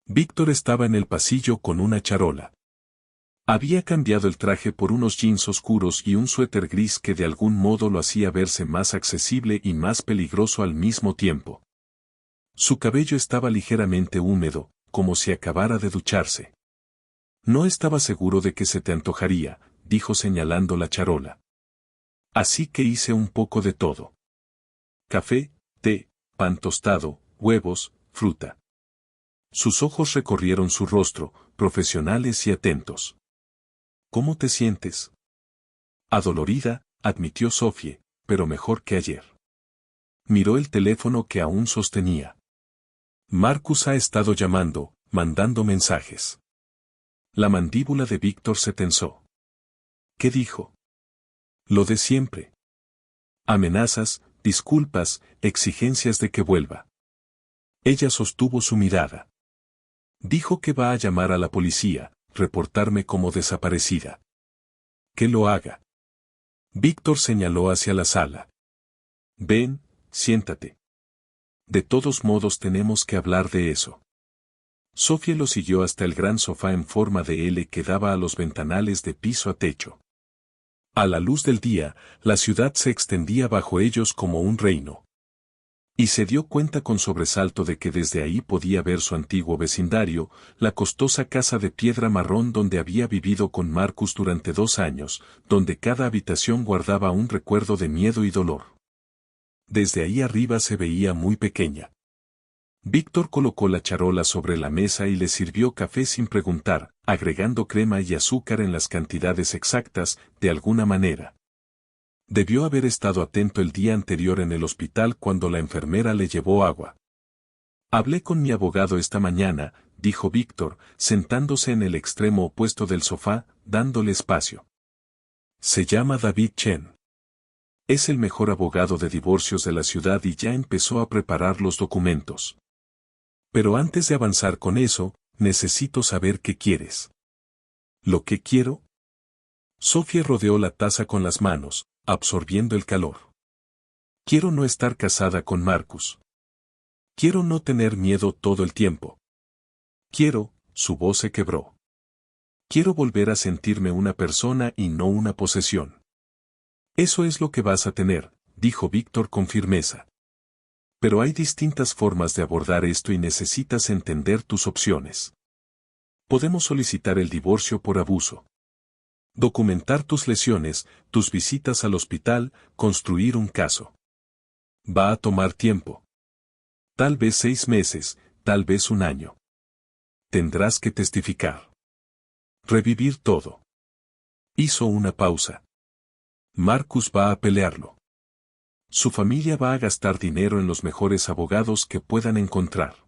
Víctor estaba en el pasillo con una charola. Había cambiado el traje por unos jeans oscuros y un suéter gris que de algún modo lo hacía verse más accesible y más peligroso al mismo tiempo. Su cabello estaba ligeramente húmedo, como si acabara de ducharse. No estaba seguro de que se te antojaría, dijo señalando la charola. Así que hice un poco de todo. Café, té, pan tostado, huevos, fruta. Sus ojos recorrieron su rostro, profesionales y atentos. ¿Cómo te sientes? Adolorida, admitió Sophie, pero mejor que ayer. Miró el teléfono que aún sostenía. Marcus ha estado llamando, mandando mensajes. La mandíbula de Víctor se tensó. ¿Qué dijo? Lo de siempre. Amenazas, disculpas, exigencias de que vuelva. Ella sostuvo su mirada. Dijo que va a llamar a la policía, reportarme como desaparecida. Que lo haga. Víctor señaló hacia la sala. Ven, siéntate. De todos modos tenemos que hablar de eso. Sophie lo siguió hasta el gran sofá en forma de L que daba a los ventanales de piso a techo. A la luz del día, la ciudad se extendía bajo ellos como un reino. Y se dio cuenta con sobresalto de que desde ahí podía ver su antiguo vecindario, la costosa casa de piedra marrón donde había vivido con Marcus durante 2 años, donde cada habitación guardaba un recuerdo de miedo y dolor. Desde ahí arriba se veía muy pequeña. Víctor colocó la charola sobre la mesa y le sirvió café sin preguntar, agregando crema y azúcar en las cantidades exactas, de alguna manera. Debió haber estado atento el día anterior en el hospital cuando la enfermera le llevó agua. Hablé con mi abogado esta mañana, dijo Víctor, sentándose en el extremo opuesto del sofá, dándole espacio. Se llama David Chen. Es el mejor abogado de divorcios de la ciudad y ya empezó a preparar los documentos. Pero antes de avanzar con eso, necesito saber qué quieres. ¿Lo que quiero? Sophie rodeó la taza con las manos, absorbiendo el calor. Quiero no estar casada con Marcus. Quiero no tener miedo todo el tiempo. Quiero, su voz se quebró. Quiero volver a sentirme una persona y no una posesión. Eso es lo que vas a tener, dijo Víctor con firmeza. Pero hay distintas formas de abordar esto y necesitas entender tus opciones. Podemos solicitar el divorcio por abuso. Documentar tus lesiones, tus visitas al hospital, construir un caso. Va a tomar tiempo. Tal vez 6 meses, tal vez 1 año. Tendrás que testificar. Revivir todo. Hizo una pausa. Marcus va a pelearlo. Su familia va a gastar dinero en los mejores abogados que puedan encontrar.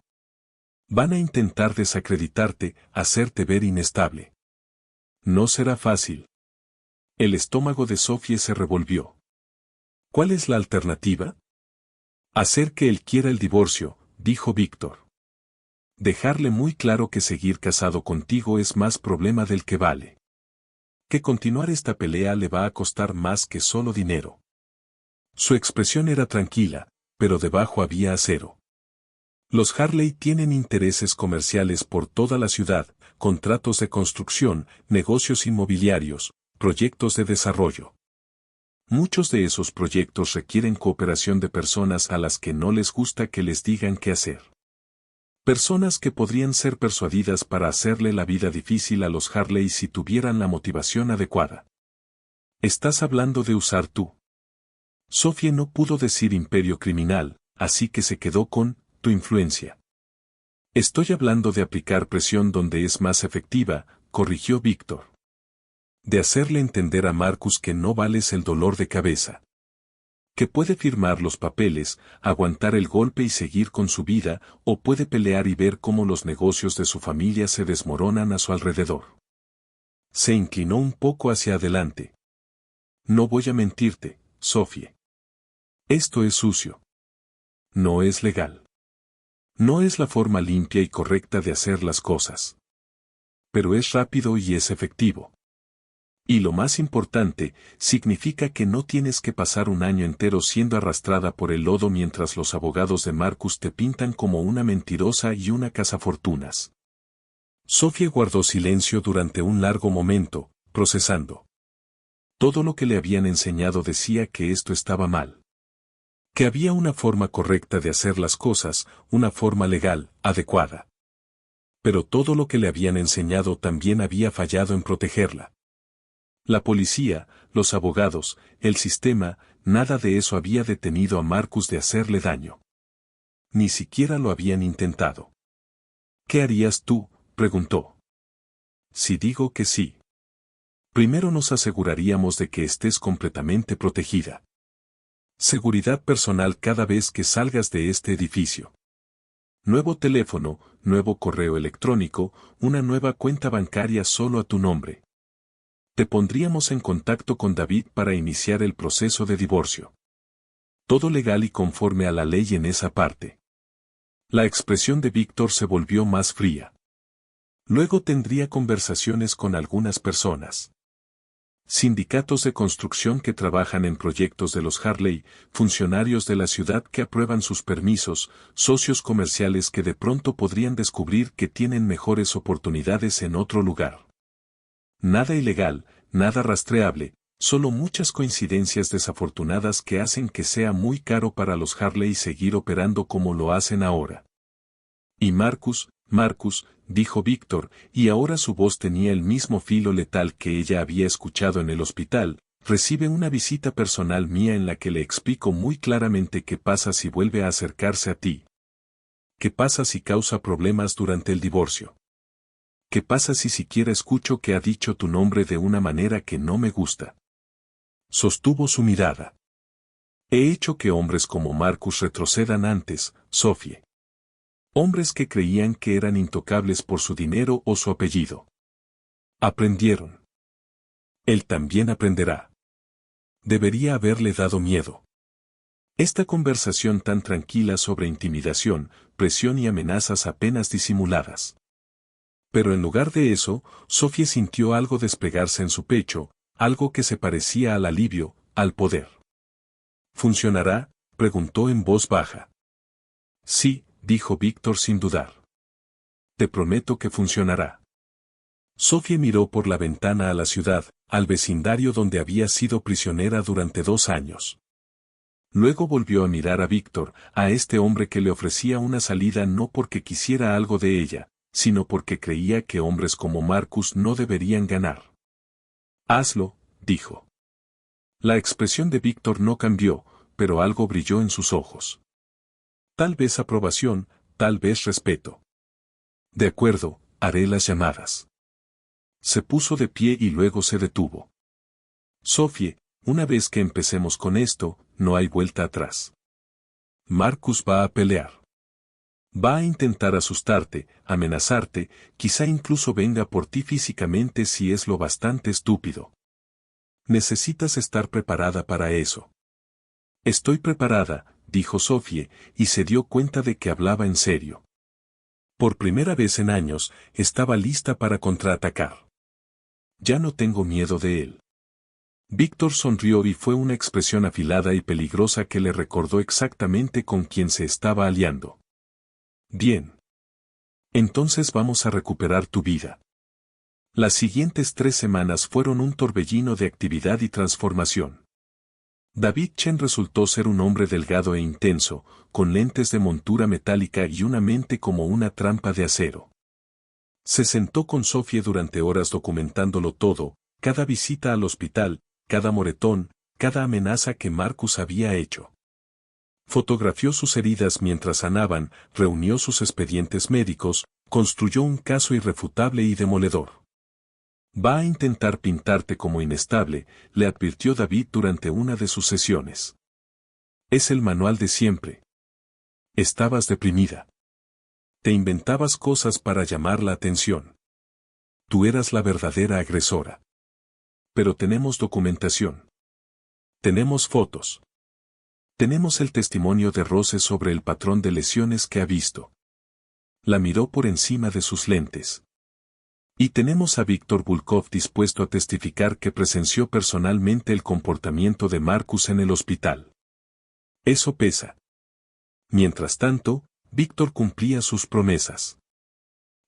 Van a intentar desacreditarte, hacerte ver inestable. No será fácil. El estómago de Sophie se revolvió. ¿Cuál es la alternativa? Hacer que él quiera el divorcio, dijo Víctor. Dejarle muy claro que seguir casado contigo es más problema del que vale. Que continuar esta pelea le va a costar más que solo dinero. Su expresión era tranquila, pero debajo había acero. Los Harley tienen intereses comerciales por toda la ciudad, contratos de construcción, negocios inmobiliarios, proyectos de desarrollo. Muchos de esos proyectos requieren cooperación de personas a las que no les gusta que les digan qué hacer. Personas que podrían ser persuadidas para hacerle la vida difícil a los Harley si tuvieran la motivación adecuada. Estás hablando de usar tú. Sophie no pudo decir imperio criminal, así que se quedó con tu influencia. Estoy hablando de aplicar presión donde es más efectiva, corrigió Víctor. De hacerle entender a Marcus que no vales el dolor de cabeza. Que puede firmar los papeles, aguantar el golpe y seguir con su vida, o puede pelear y ver cómo los negocios de su familia se desmoronan a su alrededor. Se inclinó un poco hacia adelante. No voy a mentirte, Sophie. Esto es sucio. No es legal. No es la forma limpia y correcta de hacer las cosas. Pero es rápido y es efectivo. Y lo más importante, significa que no tienes que pasar 1 año entero siendo arrastrada por el lodo mientras los abogados de Marcus te pintan como una mentirosa y una cazafortunas. Sophie guardó silencio durante un largo momento, procesando. Todo lo que le habían enseñado decía que esto estaba mal. Que había una forma correcta de hacer las cosas, una forma legal, adecuada. Pero todo lo que le habían enseñado también había fallado en protegerla. La policía, los abogados, el sistema, nada de eso había detenido a Marcus de hacerle daño. Ni siquiera lo habían intentado. ¿Qué harías tú?, preguntó. Si digo que sí. Primero nos aseguraríamos de que estés completamente protegida. Seguridad personal cada vez que salgas de este edificio. Nuevo teléfono, nuevo correo electrónico, una nueva cuenta bancaria solo a tu nombre. Te pondríamos en contacto con David para iniciar el proceso de divorcio. Todo legal y conforme a la ley en esa parte. La expresión de Víctor se volvió más fría. Luego tendría conversaciones con algunas personas. Sindicatos de construcción que trabajan en proyectos de los Harley, funcionarios de la ciudad que aprueban sus permisos, socios comerciales que de pronto podrían descubrir que tienen mejores oportunidades en otro lugar. Nada ilegal, nada rastreable, Solo muchas coincidencias desafortunadas que hacen que sea muy caro para los Harley seguir operando como lo hacen ahora. Y Marcus, dijo Víctor, y ahora su voz tenía el mismo filo letal que ella había escuchado en el hospital, recibe una visita personal mía en la que le explico muy claramente qué pasa si vuelve a acercarse a ti. ¿Qué pasa si causa problemas durante el divorcio? ¿Qué pasa si siquiera escucho que ha dicho tu nombre de una manera que no me gusta? Sostuvo su mirada. He hecho que hombres como Marcus retrocedan antes, Sophie. Hombres que creían que eran intocables por su dinero o su apellido. Aprendieron. Él también aprenderá. Debería haberle dado miedo. Esta conversación tan tranquila sobre intimidación, presión y amenazas apenas disimuladas. Pero en lugar de eso, Sophie sintió algo despegarse en su pecho, algo que se parecía al alivio, al poder. ¿Funcionará?, preguntó en voz baja. Sí, dijo Víctor sin dudar. Te prometo que funcionará. Sophie miró por la ventana a la ciudad, al vecindario donde había sido prisionera durante 2 años. Luego volvió a mirar a Víctor, a este hombre que le ofrecía una salida no porque quisiera algo de ella, sino porque creía que hombres como Marcus no deberían ganar. Hazlo, dijo. La expresión de Víctor no cambió, pero algo brilló en sus ojos. Tal vez aprobación, tal vez respeto. De acuerdo, haré las llamadas. Se puso de pie y luego se detuvo. Sophie, una vez que empecemos con esto, no hay vuelta atrás. Marcus va a pelear. Va a intentar asustarte, amenazarte, quizá incluso venga por ti físicamente si es lo bastante estúpido. Necesitas estar preparada para eso. Estoy preparada, dijo Sophie, y se dio cuenta de que hablaba en serio. Por primera vez en años, estaba lista para contraatacar. Ya no tengo miedo de él. Víctor sonrió y fue una expresión afilada y peligrosa que le recordó exactamente con quién se estaba aliando. Bien. Entonces vamos a recuperar tu vida. Las siguientes 3 semanas fueron un torbellino de actividad y transformación. David Chen resultó ser un hombre delgado e intenso, con lentes de montura metálica y una mente como una trampa de acero. Se sentó con Sophie durante horas documentándolo todo, cada visita al hospital, cada moretón, cada amenaza que Marcus había hecho. Fotografió sus heridas mientras sanaban, reunió sus expedientes médicos, construyó un caso irrefutable y demoledor. Va a intentar pintarte como inestable, le advirtió David durante una de sus sesiones. Es el manual de siempre. Estabas deprimida. Te inventabas cosas para llamar la atención. Tú eras la verdadera agresora. Pero tenemos documentación. Tenemos fotos. Tenemos el testimonio de Rose sobre el patrón de lesiones que ha visto. La miró por encima de sus lentes. Y tenemos a Víctor Volkov dispuesto a testificar que presenció personalmente el comportamiento de Marcus en el hospital. Eso pesa. Mientras tanto, Víctor cumplía sus promesas.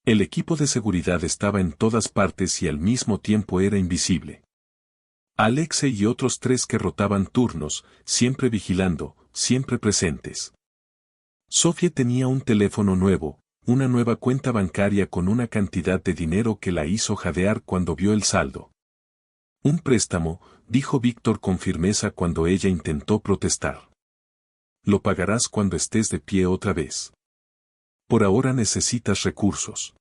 El equipo de seguridad estaba en todas partes y al mismo tiempo era invisible. Alexei y otros 3 que rotaban turnos, siempre vigilando, siempre presentes. Sophie tenía un teléfono nuevo, una nueva cuenta bancaria con una cantidad de dinero que la hizo jadear cuando vio el saldo. Un préstamo, dijo Víctor con firmeza cuando ella intentó protestar. Lo pagarás cuando estés de pie otra vez. Por ahora necesitas recursos.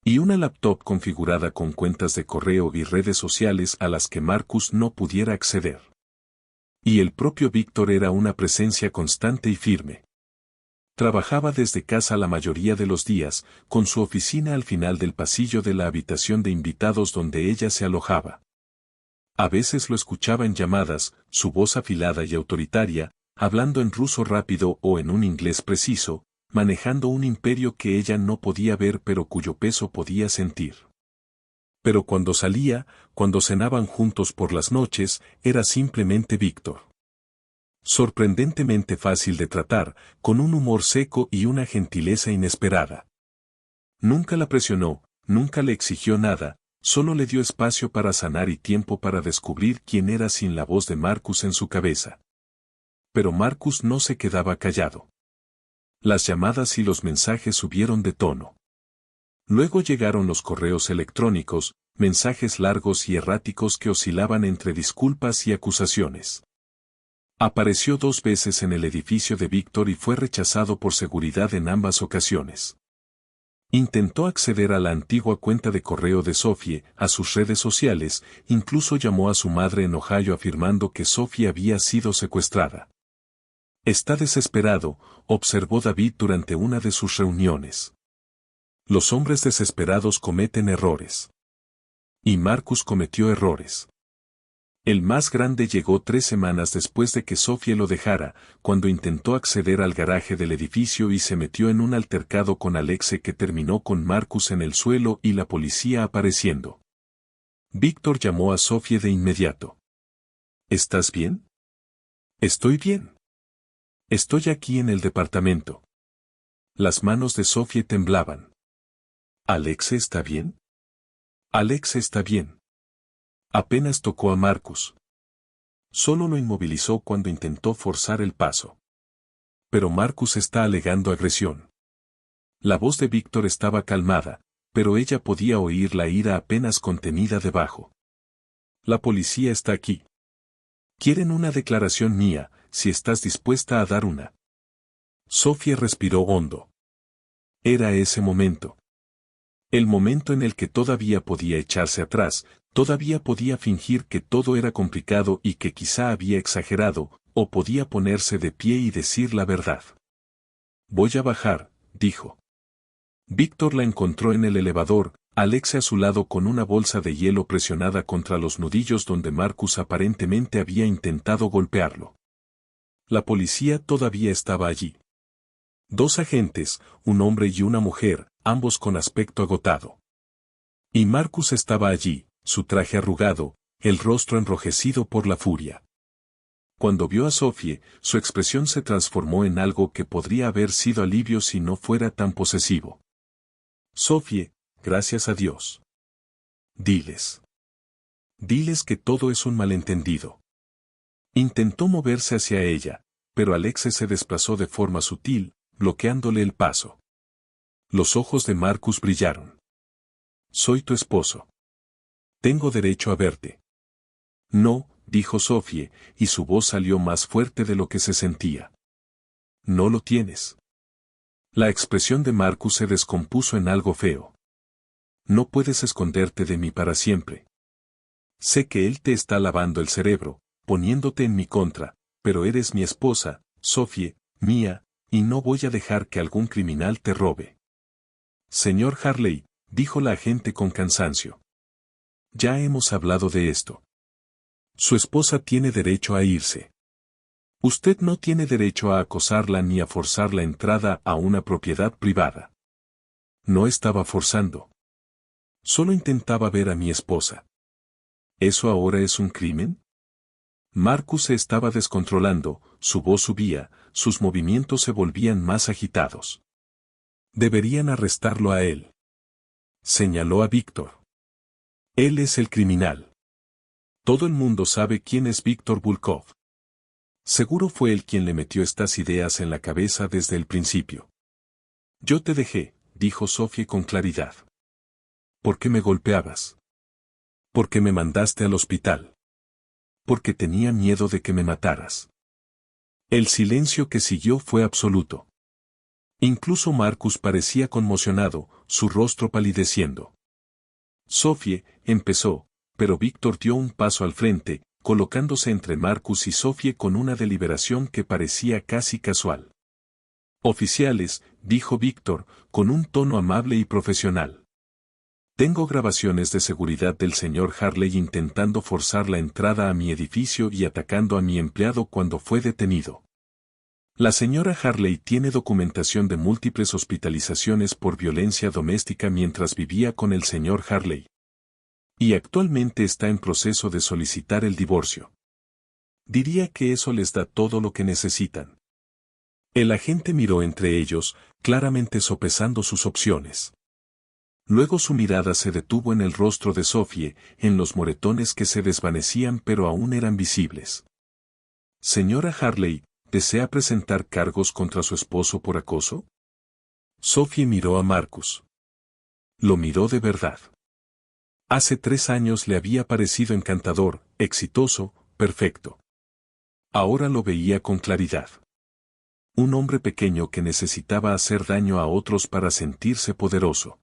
Y una laptop configurada con cuentas de correo y redes sociales a las que Marcus no pudiera acceder. Y el propio Víctor era una presencia constante y firme. Trabajaba desde casa la mayoría de los días, con su oficina al final del pasillo de la habitación de invitados donde ella se alojaba. A veces lo escuchaba en llamadas, su voz afilada y autoritaria, hablando en ruso rápido o en un inglés preciso, manejando un imperio que ella no podía ver pero cuyo peso podía sentir. Pero cuando salía, cuando cenaban juntos por las noches, era simplemente Víctor. Sorprendentemente fácil de tratar, con un humor seco y una gentileza inesperada. Nunca la presionó, nunca le exigió nada, Solo le dio espacio para sanar y tiempo para descubrir quién era sin la voz de Marcus en su cabeza. Pero Marcus no se quedaba callado. Las llamadas y los mensajes subieron de tono. Luego llegaron los correos electrónicos, mensajes largos y erráticos que oscilaban entre disculpas y acusaciones. Apareció 2 veces en el edificio de Víctor y fue rechazado por seguridad en ambas ocasiones. Intentó acceder a la antigua cuenta de correo de Sophie, a sus redes sociales, incluso llamó a su madre en Ohio afirmando que Sophie había sido secuestrada. Está desesperado, observó David durante una de sus reuniones. Los hombres desesperados cometen errores. Y Marcus cometió errores. El más grande llegó 3 semanas después de que Sophie lo dejara, cuando intentó acceder al garaje del edificio y se metió en un altercado con Alexe que terminó con Marcus en el suelo y la policía apareciendo. Víctor llamó a Sophie de inmediato. ¿Estás bien? Estoy bien. Estoy aquí en el departamento. Las manos de Sophie temblaban. ¿Alexe está bien? Alexe está bien. Apenas tocó a Marcus. Solo lo inmovilizó cuando intentó forzar el paso. Pero Marcus está alegando agresión. La voz de Víctor estaba calmada, pero ella podía oír la ira apenas contenida debajo. La policía está aquí. Quieren una declaración mía, si estás dispuesta a dar una. Sophie respiró hondo. Era ese momento. El momento en el que todavía podía echarse atrás, todavía podía fingir que todo era complicado y que quizá había exagerado, o podía ponerse de pie y decir la verdad. Voy a bajar, dijo. Víctor la encontró en el elevador, Alexe a su lado con una bolsa de hielo presionada contra los nudillos donde Marcus aparentemente había intentado golpearlo. La policía todavía estaba allí. 2 agentes, un hombre y una mujer, ambos con aspecto agotado. Y Marcus estaba allí, su traje arrugado, el rostro enrojecido por la furia. Cuando vio a Sophie, su expresión se transformó en algo que podría haber sido alivio si no fuera tan posesivo. Sophie, gracias a Dios. Diles. Diles que todo es un malentendido. Intentó moverse hacia ella, pero Alexe se desplazó de forma sutil, bloqueándole el paso. Los ojos de Marcus brillaron. Soy tu esposo. Tengo derecho a verte. No, dijo Sophie, y su voz salió más fuerte de lo que se sentía. No lo tienes. La expresión de Marcus se descompuso en algo feo. No puedes esconderte de mí para siempre. Sé que él te está lavando el cerebro, poniéndote en mi contra, pero eres mi esposa, Sophie, mía, y no voy a dejar que algún criminal te robe. Señor Harley, dijo la agente con cansancio. Ya hemos hablado de esto. Su esposa tiene derecho a irse. Usted no tiene derecho a acosarla ni a forzar la entrada a una propiedad privada. No estaba forzando. Solo intentaba ver a mi esposa. ¿Eso ahora es un crimen? Marcus se estaba descontrolando, su voz subía, sus movimientos se volvían más agitados. Deberían arrestarlo a él. Señaló a Víctor. Él es el criminal. Todo el mundo sabe quién es Víctor Volkov. Seguro fue él quien le metió estas ideas en la cabeza desde el principio. Yo te dejé, dijo Sophie con claridad. ¿Por qué me golpeabas? Porque me mandaste al hospital. Porque tenía miedo de que me mataras. El silencio que siguió fue absoluto. Incluso Marcus parecía conmocionado, su rostro palideciendo. Sophie, empezó, pero Víctor dio un paso al frente, colocándose entre Marcus y Sophie con una deliberación que parecía casi casual. Oficiales, dijo Víctor, con un tono amable y profesional. Tengo grabaciones de seguridad del señor Harley intentando forzar la entrada a mi edificio y atacando a mi empleado cuando fue detenido. La señora Harley tiene documentación de múltiples hospitalizaciones por violencia doméstica mientras vivía con el señor Harley. Y actualmente está en proceso de solicitar el divorcio. Diría que eso les da todo lo que necesitan. El agente miró entre ellos, claramente sopesando sus opciones. Luego su mirada se detuvo en el rostro de Sophie, en los moretones que se desvanecían pero aún eran visibles. Señora Harley, ¿desea presentar cargos contra su esposo por acoso? Sophie miró a Marcus. Lo miró de verdad. Hace 3 años le había parecido encantador, exitoso, perfecto. Ahora lo veía con claridad. Un hombre pequeño que necesitaba hacer daño a otros para sentirse poderoso.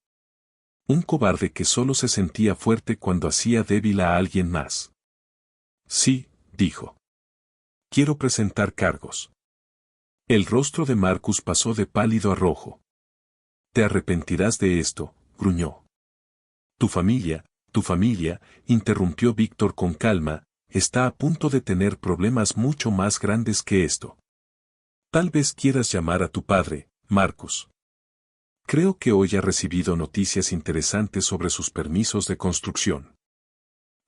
Un cobarde que solo se sentía fuerte cuando hacía débil a alguien más. Sí, dijo. Quiero presentar cargos. El rostro de Marcus pasó de pálido a rojo. Te arrepentirás de esto, gruñó. Tu familia, interrumpió Víctor con calma, está a punto de tener problemas mucho más grandes que esto. Tal vez quieras llamar a tu padre, Marcus. Creo que hoy ha recibido noticias interesantes sobre sus permisos de construcción.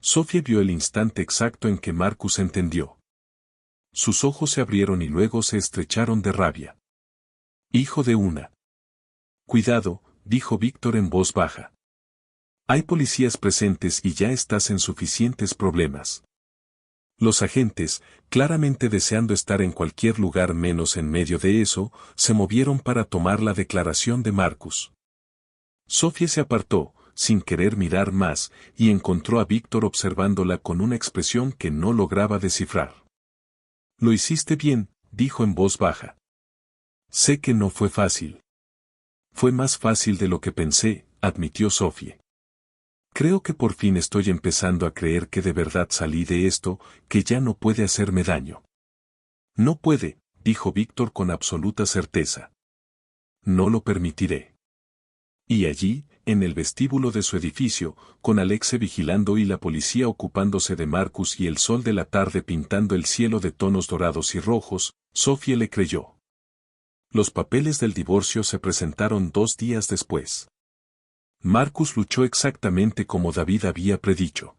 Sophie vio el instante exacto en que Marcus entendió. Sus ojos se abrieron y luego se estrecharon de rabia. Hijo de una. Cuidado, dijo Víctor en voz baja. Hay policías presentes y ya estás en suficientes problemas. Los agentes, claramente deseando estar en cualquier lugar menos en medio de eso, se movieron para tomar la declaración de Marcus. Sophie se apartó, sin querer mirar más, y encontró a Víctor observándola con una expresión que no lograba descifrar. Lo hiciste bien, dijo en voz baja. Sé que no fue fácil. Fue más fácil de lo que pensé, admitió Sophie. Creo que por fin estoy empezando a creer que de verdad salí de esto, que ya no puede hacerme daño. No puede, dijo Víctor con absoluta certeza. No lo permitiré. Y allí, en el vestíbulo de su edificio, con Alexe vigilando y la policía ocupándose de Marcus y el sol de la tarde pintando el cielo de tonos dorados y rojos, Sophie le creyó. Los papeles del divorcio se presentaron 2 días después. Marcus luchó exactamente como David había predicho.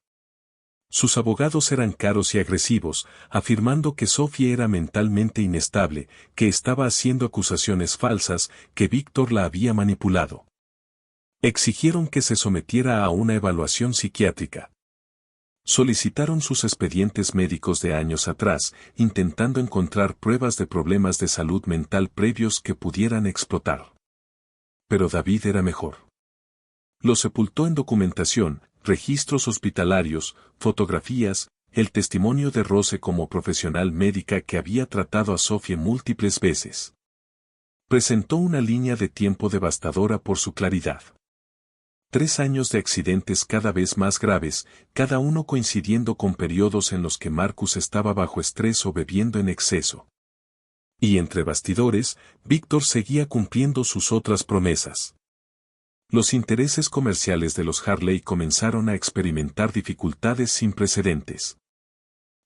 Sus abogados eran caros y agresivos, afirmando que Sophie era mentalmente inestable, que estaba haciendo acusaciones falsas, que Víctor la había manipulado. Exigieron que se sometiera a una evaluación psiquiátrica. Solicitaron sus expedientes médicos de años atrás, intentando encontrar pruebas de problemas de salud mental previos que pudieran explotar. Pero David era mejor. Lo sepultó en documentación, registros hospitalarios, fotografías, el testimonio de Rose como profesional médica que había tratado a Sophie múltiples veces. Presentó una línea de tiempo devastadora por su claridad. 3 años de accidentes cada vez más graves, cada uno coincidiendo con periodos en los que Marcus estaba bajo estrés o bebiendo en exceso. Y entre bastidores, Víctor seguía cumpliendo sus otras promesas. Los intereses comerciales de los Harley comenzaron a experimentar dificultades sin precedentes.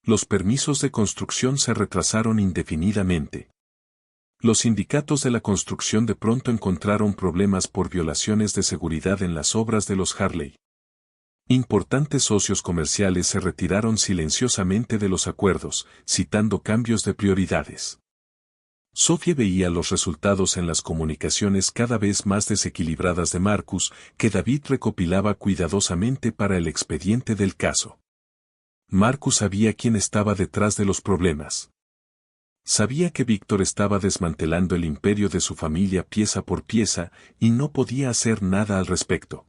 Los permisos de construcción se retrasaron indefinidamente. Los sindicatos de la construcción de pronto encontraron problemas por violaciones de seguridad en las obras de los Harley. Importantes socios comerciales se retiraron silenciosamente de los acuerdos, citando cambios de prioridades. Sophie veía los resultados en las comunicaciones cada vez más desequilibradas de Marcus, que David recopilaba cuidadosamente para el expediente del caso. Marcus sabía quién estaba detrás de los problemas. Sabía que Víctor estaba desmantelando el imperio de su familia pieza por pieza, y no podía hacer nada al respecto.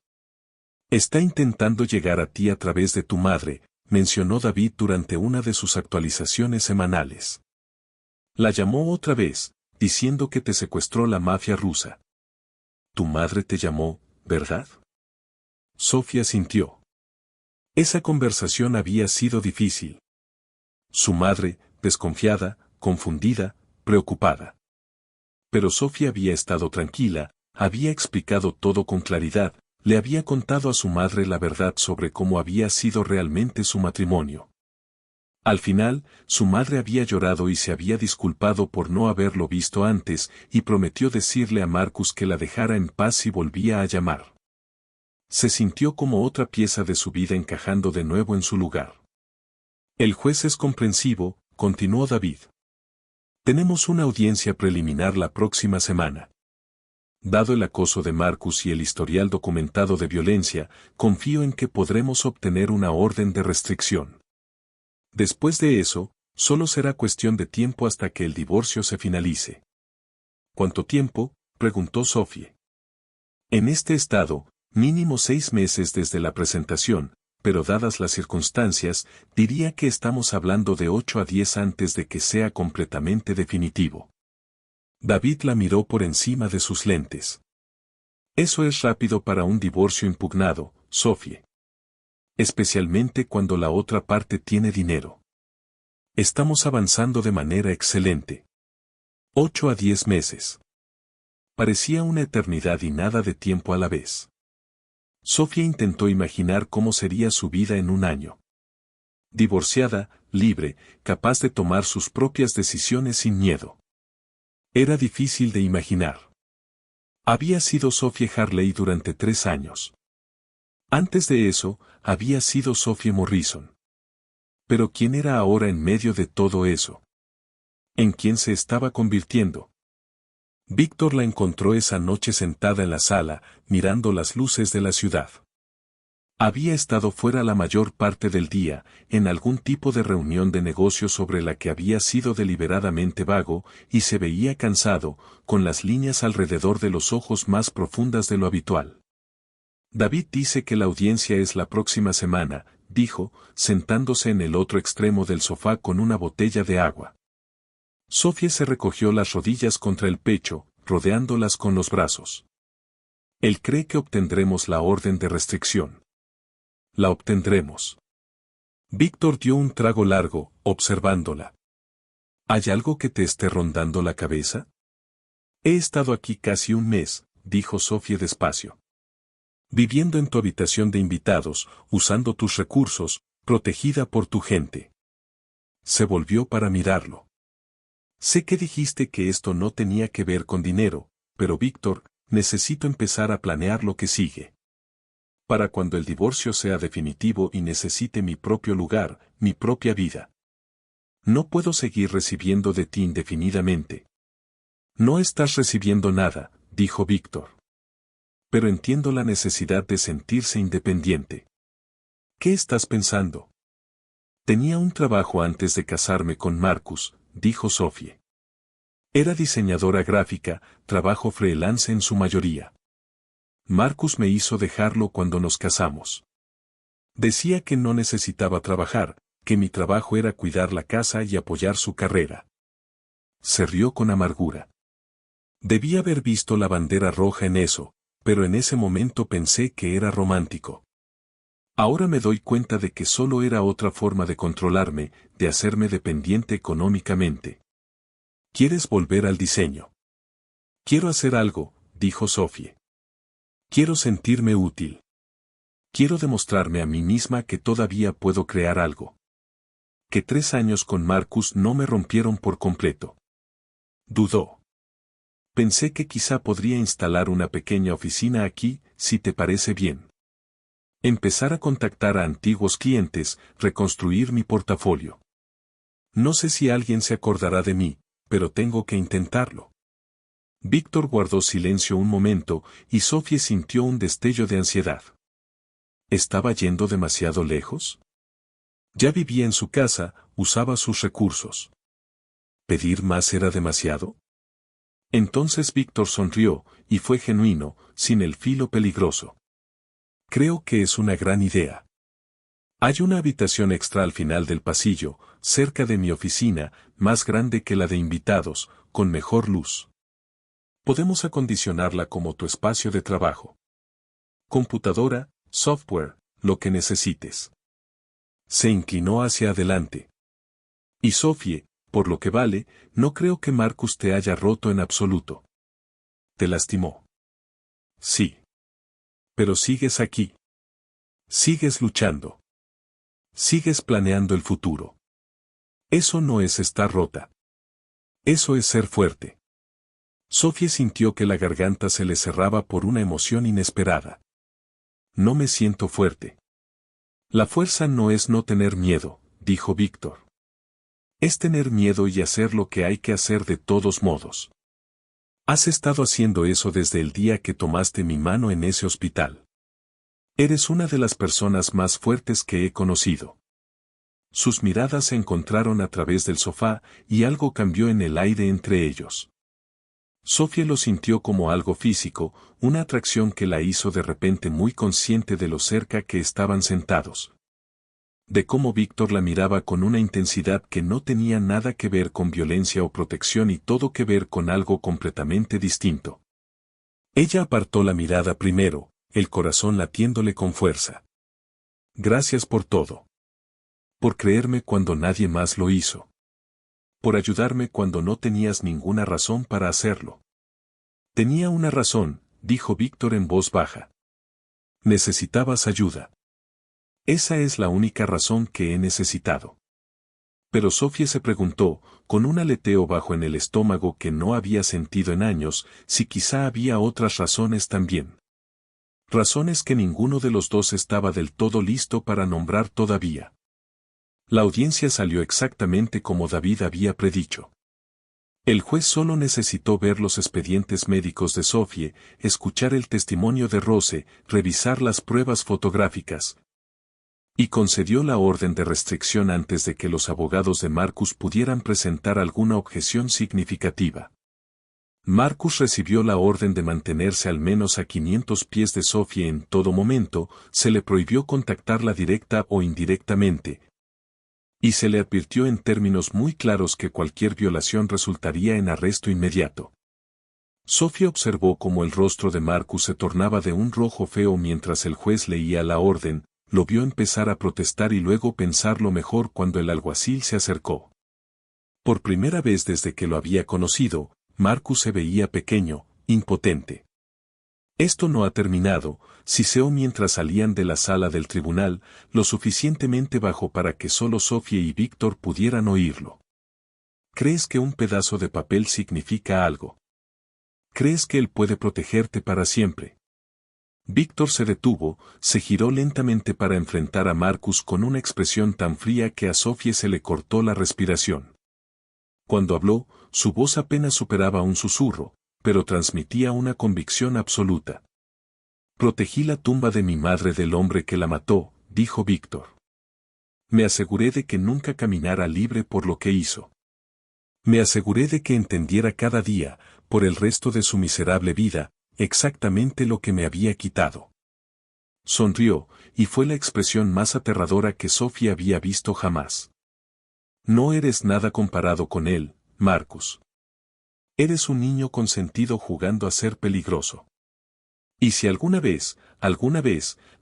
Está intentando llegar a ti a través de tu madre, mencionó David durante una de sus actualizaciones semanales. La llamó otra vez, diciendo que te secuestró la mafia rusa. Tu madre te llamó, ¿verdad? Sophie sintió. Esa conversación había sido difícil. Su madre, desconfiada, confundida, preocupada. Pero Sophie había estado tranquila, había explicado todo con claridad, le había contado a su madre la verdad sobre cómo había sido realmente su matrimonio. Al final, su madre había llorado y se había disculpado por no haberlo visto antes, y prometió decirle a Marcus que la dejara en paz si volvía a llamar. Se sintió como otra pieza de su vida encajando de nuevo en su lugar. El juez es comprensivo, continuó David. Tenemos una audiencia preliminar la próxima semana. Dado el acoso de Marcus y el historial documentado de violencia, confío en que podremos obtener una orden de restricción. Después de eso, solo será cuestión de tiempo hasta que el divorcio se finalice. ¿Cuánto tiempo?, preguntó Sophie. En este estado, mínimo 6 meses desde la presentación, pero dadas las circunstancias, diría que estamos hablando de 8 a 10 antes de que sea completamente definitivo. David la miró por encima de sus lentes. Eso es rápido para un divorcio impugnado, Sophie. Especialmente cuando la otra parte tiene dinero. Estamos avanzando de manera excelente. 8 a 10 meses. Parecía una eternidad y nada de tiempo a la vez. Sophie intentó imaginar cómo sería su vida en un año. Divorciada, libre, capaz de tomar sus propias decisiones sin miedo. Era difícil de imaginar. Había sido Sophie Harley durante 3 años. Antes de eso, había sido Sophie Morrison. Pero ¿quién era ahora en medio de todo eso? ¿En quién se estaba convirtiendo? Víctor la encontró esa noche sentada en la sala, mirando las luces de la ciudad. Había estado fuera la mayor parte del día, en algún tipo de reunión de negocios sobre la que había sido deliberadamente vago, y se veía cansado, con las líneas alrededor de los ojos más profundas de lo habitual. David dice que la audiencia es la próxima semana, dijo, sentándose en el otro extremo del sofá con una botella de agua. Sophie se recogió las rodillas contra el pecho, rodeándolas con los brazos. Él cree que obtendremos la orden de restricción. La obtendremos. Víctor dio un trago largo, observándola. ¿Hay algo que te esté rondando la cabeza? He estado aquí casi un mes, dijo Sophie despacio. Viviendo en tu habitación de invitados, usando tus recursos, protegida por tu gente. Se volvió para mirarlo. Sé que dijiste que esto no tenía que ver con dinero, pero Víctor, necesito empezar a planear lo que sigue. Para cuando el divorcio sea definitivo y necesite mi propio lugar, mi propia vida. No puedo seguir recibiendo de ti indefinidamente. No estás recibiendo nada, dijo Víctor. Pero entiendo la necesidad de sentirse independiente. ¿Qué estás pensando? Tenía un trabajo antes de casarme con Marcus, dijo Sophie. Era diseñadora gráfica, trabajo freelance en su mayoría. Marcus me hizo dejarlo cuando nos casamos. Decía que no necesitaba trabajar, que mi trabajo era cuidar la casa y apoyar su carrera. Se rió con amargura. Debí haber visto la bandera roja en eso, pero en ese momento pensé que era romántico. Ahora me doy cuenta de que solo era otra forma de controlarme, de hacerme dependiente económicamente. ¿Quieres volver al diseño? Quiero hacer algo, dijo Sophie. Quiero sentirme útil. Quiero demostrarme a mí misma que todavía puedo crear algo. Que 3 años con Marcus no me rompieron por completo. Dudó. Pensé que quizá podría instalar una pequeña oficina aquí, si te parece bien. Empezar a contactar a antiguos clientes, reconstruir mi portafolio. No sé si alguien se acordará de mí, pero tengo que intentarlo. Víctor guardó silencio un momento, y Sophie sintió un destello de ansiedad. ¿Estaba yendo demasiado lejos? Ya vivía en su casa, usaba sus recursos. ¿Pedir más era demasiado? Entonces Víctor sonrió, y fue genuino, sin el filo peligroso. Creo que es una gran idea. Hay una habitación extra al final del pasillo, cerca de mi oficina, más grande que la de invitados, con mejor luz. Podemos acondicionarla como tu espacio de trabajo. Computadora, software, lo que necesites. Se inclinó hacia adelante. Y Sophie, por lo que vale, no creo que Marcus te haya roto en absoluto. ¿Te lastimó? Sí. Pero sigues aquí. Sigues luchando. Sigues planeando el futuro. Eso no es estar rota. Eso es ser fuerte. Sophie sintió que la garganta se le cerraba por una emoción inesperada. No me siento fuerte. La fuerza no es no tener miedo, dijo Víctor. Es tener miedo y hacer lo que hay que hacer de todos modos. Has estado haciendo eso desde el día que tomaste mi mano en ese hospital. Eres una de las personas más fuertes que he conocido. Sus miradas se encontraron a través del sofá y algo cambió en el aire entre ellos. Sofía lo sintió como algo físico, una atracción que la hizo de repente muy consciente de lo cerca que estaban sentados. De cómo Víctor la miraba con una intensidad que no tenía nada que ver con violencia o protección y todo que ver con algo completamente distinto. Ella apartó la mirada primero, el corazón latiéndole con fuerza. Gracias por todo. Por creerme cuando nadie más lo hizo. Por ayudarme cuando no tenías ninguna razón para hacerlo. Tenía una razón, dijo Víctor en voz baja. Necesitabas ayuda. Esa es la única razón que he necesitado. Pero Sofía se preguntó, con un aleteo bajo en el estómago que no había sentido en años, si quizá había otras razones también. Razones que ninguno de los dos estaba del todo listo para nombrar todavía. La audiencia salió exactamente como David había predicho. El juez solo necesitó ver los expedientes médicos de Sofía, escuchar el testimonio de Rose, revisar las pruebas fotográficas. Y concedió la orden de restricción antes de que los abogados de Marcus pudieran presentar alguna objeción significativa. Marcus recibió la orden de mantenerse al menos a 500 pies de Sofía en todo momento, se le prohibió contactarla directa o indirectamente. Y se le advirtió en términos muy claros que cualquier violación resultaría en arresto inmediato. Sofía observó cómo el rostro de Marcus se tornaba de un rojo feo mientras el juez leía la orden, lo vio empezar a protestar y luego pensarlo mejor cuando el alguacil se acercó. Por primera vez desde que lo había conocido, Marcus se veía pequeño, impotente. Esto no ha terminado, siseó mientras salían de la sala del tribunal, lo suficientemente bajo para que solo Sofía y Víctor pudieran oírlo. ¿Crees que un pedazo de papel significa algo? ¿Crees que él puede protegerte para siempre? Víctor se detuvo, se giró lentamente para enfrentar a Marcus con una expresión tan fría que a Sofía se le cortó la respiración. Cuando habló, su voz apenas superaba un susurro, pero transmitía una convicción absoluta. Protegí la tumba de mi madre del hombre que la mató, dijo Víctor. Me aseguré de que nunca caminara libre por lo que hizo. Me aseguré de que entendiera cada día, por el resto de su miserable vida, exactamente lo que me había quitado. Sonrió, y fue la expresión más aterradora que Sofía había visto jamás. No eres nada comparado con él, Marcus. Eres un niño consentido jugando a ser peligroso. Y si alguna vez,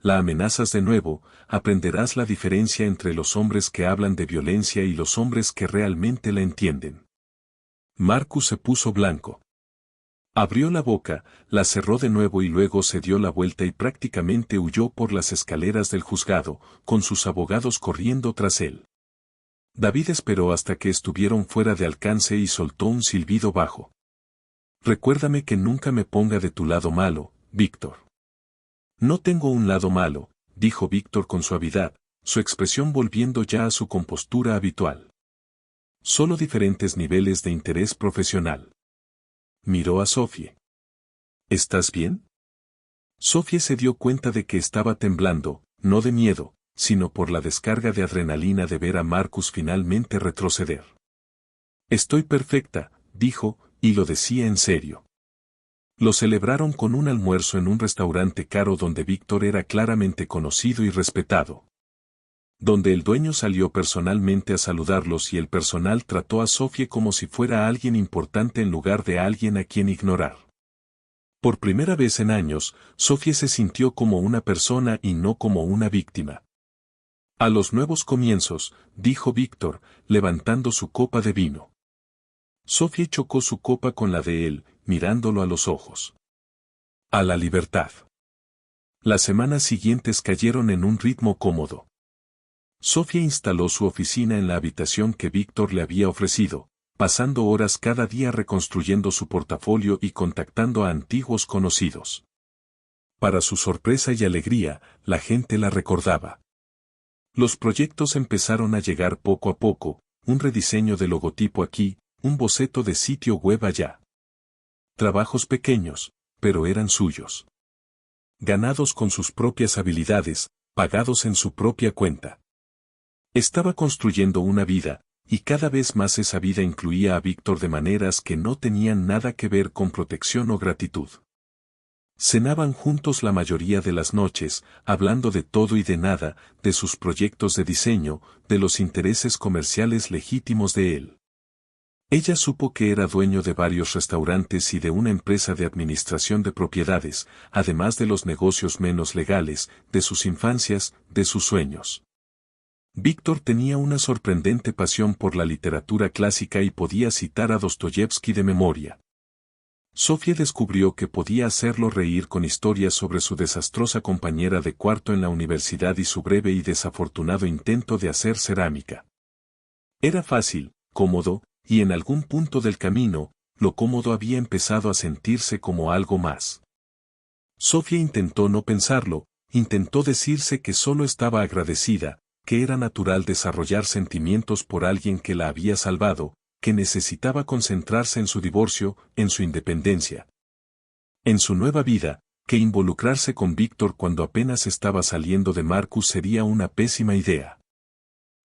la amenazas de nuevo, aprenderás la diferencia entre los hombres que hablan de violencia y los hombres que realmente la entienden. Marcus se puso blanco. Abrió la boca, la cerró de nuevo y luego se dio la vuelta y prácticamente huyó por las escaleras del juzgado, con sus abogados corriendo tras él. David esperó hasta que estuvieron fuera de alcance y soltó un silbido bajo. Recuérdame que nunca me ponga de tu lado malo, Víctor. No tengo un lado malo, dijo Víctor con suavidad, su expresión volviendo ya a su compostura habitual. Solo diferentes niveles de interés profesional. Miró a Sofía. ¿Estás bien? Sofía se dio cuenta de que estaba temblando, no de miedo, sino por la descarga de adrenalina de ver a Marcus finalmente retroceder. Estoy perfecta, dijo, y lo decía en serio. Lo celebraron con un almuerzo en un restaurante caro donde Víctor era claramente conocido y respetado. Donde el dueño salió personalmente a saludarlos y el personal trató a Sofía como si fuera alguien importante en lugar de alguien a quien ignorar. Por primera vez en años, Sofía se sintió como una persona y no como una víctima. A los nuevos comienzos, dijo Víctor, levantando su copa de vino. Sofía chocó su copa con la de él, mirándolo a los ojos. A la libertad. Las semanas siguientes cayeron en un ritmo cómodo. Sofía instaló su oficina en la habitación que Víctor le había ofrecido, pasando horas cada día reconstruyendo su portafolio y contactando a antiguos conocidos. Para su sorpresa y alegría, la gente la recordaba. Los proyectos empezaron a llegar poco a poco, un rediseño de logotipo aquí, un boceto de sitio web allá. Trabajos pequeños, pero eran suyos. Ganados con sus propias habilidades, pagados en su propia cuenta. Estaba construyendo una vida, y cada vez más esa vida incluía a Víctor de maneras que no tenían nada que ver con protección o gratitud. Cenaban juntos la mayoría de las noches, hablando de todo y de nada, de sus proyectos de diseño, de los intereses comerciales legítimos de él. Ella supo que era dueño de varios restaurantes y de una empresa de administración de propiedades, además de los negocios menos legales, de sus infancias, de sus sueños. Víctor tenía una sorprendente pasión por la literatura clásica y podía citar a Dostoyevski de memoria. Sofía descubrió que podía hacerlo reír con historias sobre su desastrosa compañera de cuarto en la universidad y su breve y desafortunado intento de hacer cerámica. Era fácil, cómodo, y en algún punto del camino, lo cómodo había empezado a sentirse como algo más. Sofía intentó no pensarlo, intentó decirse que solo estaba agradecida, que era natural desarrollar sentimientos por alguien que la había salvado, que necesitaba concentrarse en su divorcio, en su independencia, en su nueva vida, que involucrarse con Víctor cuando apenas estaba saliendo de Marcus sería una pésima idea.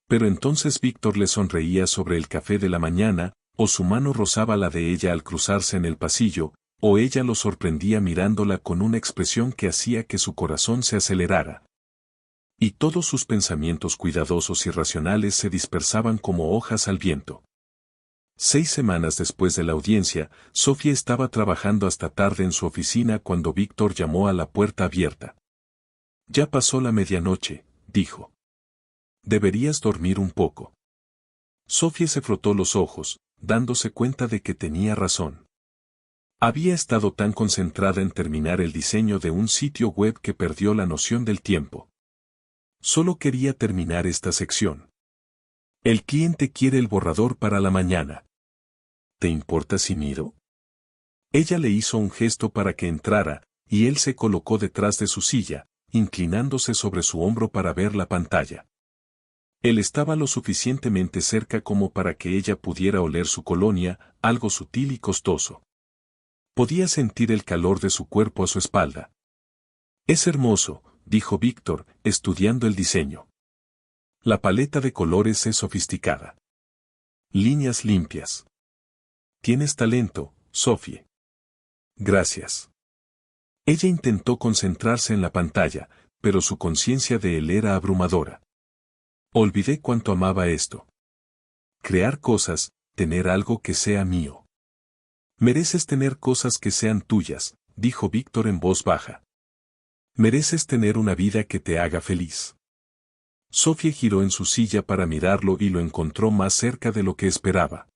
Pero entonces Víctor le sonreía sobre el café de la mañana, o su mano rozaba la de ella al cruzarse en el pasillo, o ella lo sorprendía mirándola con una expresión que hacía que su corazón se acelerara. Y todos sus pensamientos cuidadosos y racionales se dispersaban como hojas al viento. 6 semanas después de la audiencia, Sofía estaba trabajando hasta tarde en su oficina cuando Víctor llamó a la puerta abierta. Ya pasó la medianoche, dijo. Deberías dormir un poco. Sofía se frotó los ojos, dándose cuenta de que tenía razón. Había estado tan concentrada en terminar el diseño de un sitio web que perdió la noción del tiempo. Solo quería terminar esta sección. El cliente quiere el borrador para la mañana. ¿Te importa si miro? Ella le hizo un gesto para que entrara, y él se colocó detrás de su silla, inclinándose sobre su hombro para ver la pantalla. Él estaba lo suficientemente cerca como para que ella pudiera oler su colonia, algo sutil y costoso. Podía sentir el calor de su cuerpo a su espalda. Es hermoso, dijo Víctor, estudiando el diseño. La paleta de colores es sofisticada. Líneas limpias. Tienes talento, Sofía. Gracias. Ella intentó concentrarse en la pantalla, pero su conciencia de él era abrumadora. Olvidé cuánto amaba esto. Crear cosas, tener algo que sea mío. Mereces tener cosas que sean tuyas, dijo Víctor en voz baja. Mereces tener una vida que te haga feliz. Sofía giró en su silla para mirarlo y lo encontró más cerca de lo que esperaba.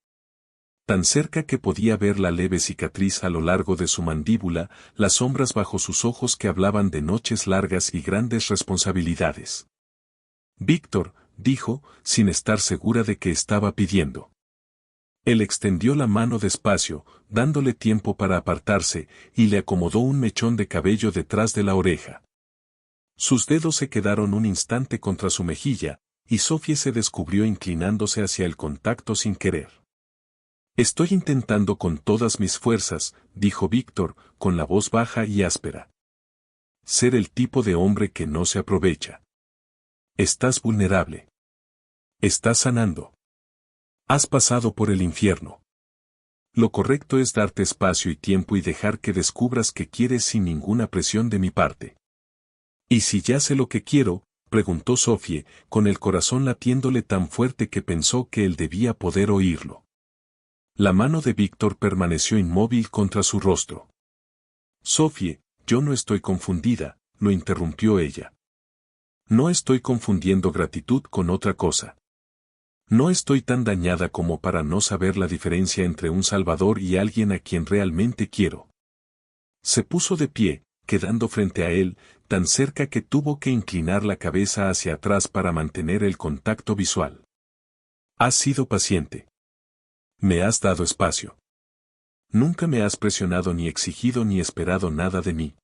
Tan cerca que podía ver la leve cicatriz a lo largo de su mandíbula, las sombras bajo sus ojos que hablaban de noches largas y grandes responsabilidades. Víctor, dijo, sin estar segura de qué estaba pidiendo. Él extendió la mano despacio, dándole tiempo para apartarse, y le acomodó un mechón de cabello detrás de la oreja. Sus dedos se quedaron un instante contra su mejilla, y Sofía se descubrió inclinándose hacia el contacto sin querer. Estoy intentando con todas mis fuerzas, dijo Víctor, con la voz baja y áspera. Ser el tipo de hombre que no se aprovecha. Estás vulnerable. Estás sanando. Has pasado por el infierno. Lo correcto es darte espacio y tiempo y dejar que descubras que quieres sin ninguna presión de mi parte. ¿Y si ya sé lo que quiero?, preguntó Sofía, con el corazón latiéndole tan fuerte que pensó que él debía poder oírlo. La mano de Víctor permaneció inmóvil contra su rostro. Sofía, yo no estoy confundida, lo interrumpió ella. No estoy confundiendo gratitud con otra cosa. No estoy tan dañada como para no saber la diferencia entre un salvador y alguien a quien realmente quiero. Se puso de pie, quedando frente a él, tan cerca que tuvo que inclinar la cabeza hacia atrás para mantener el contacto visual. Has sido paciente. Me has dado espacio. Nunca me has presionado ni exigido ni esperado nada de mí.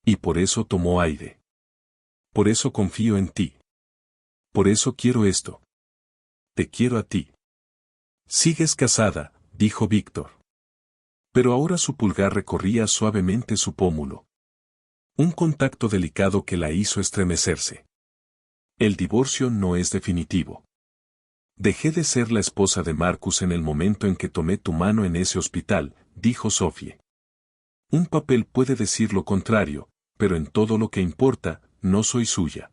Y por eso tomó aire. Por eso confío en ti. Por eso quiero esto. Te quiero a ti. Sigues casada, dijo Víctor. Pero ahora su pulgar recorría suavemente su pómulo. Un contacto delicado que la hizo estremecerse. El divorcio no es definitivo. Dejé de ser la esposa de Marcus en el momento en que tomé tu mano en ese hospital, dijo Sophie. Un papel puede decir lo contrario, pero en todo lo que importa, no soy suya.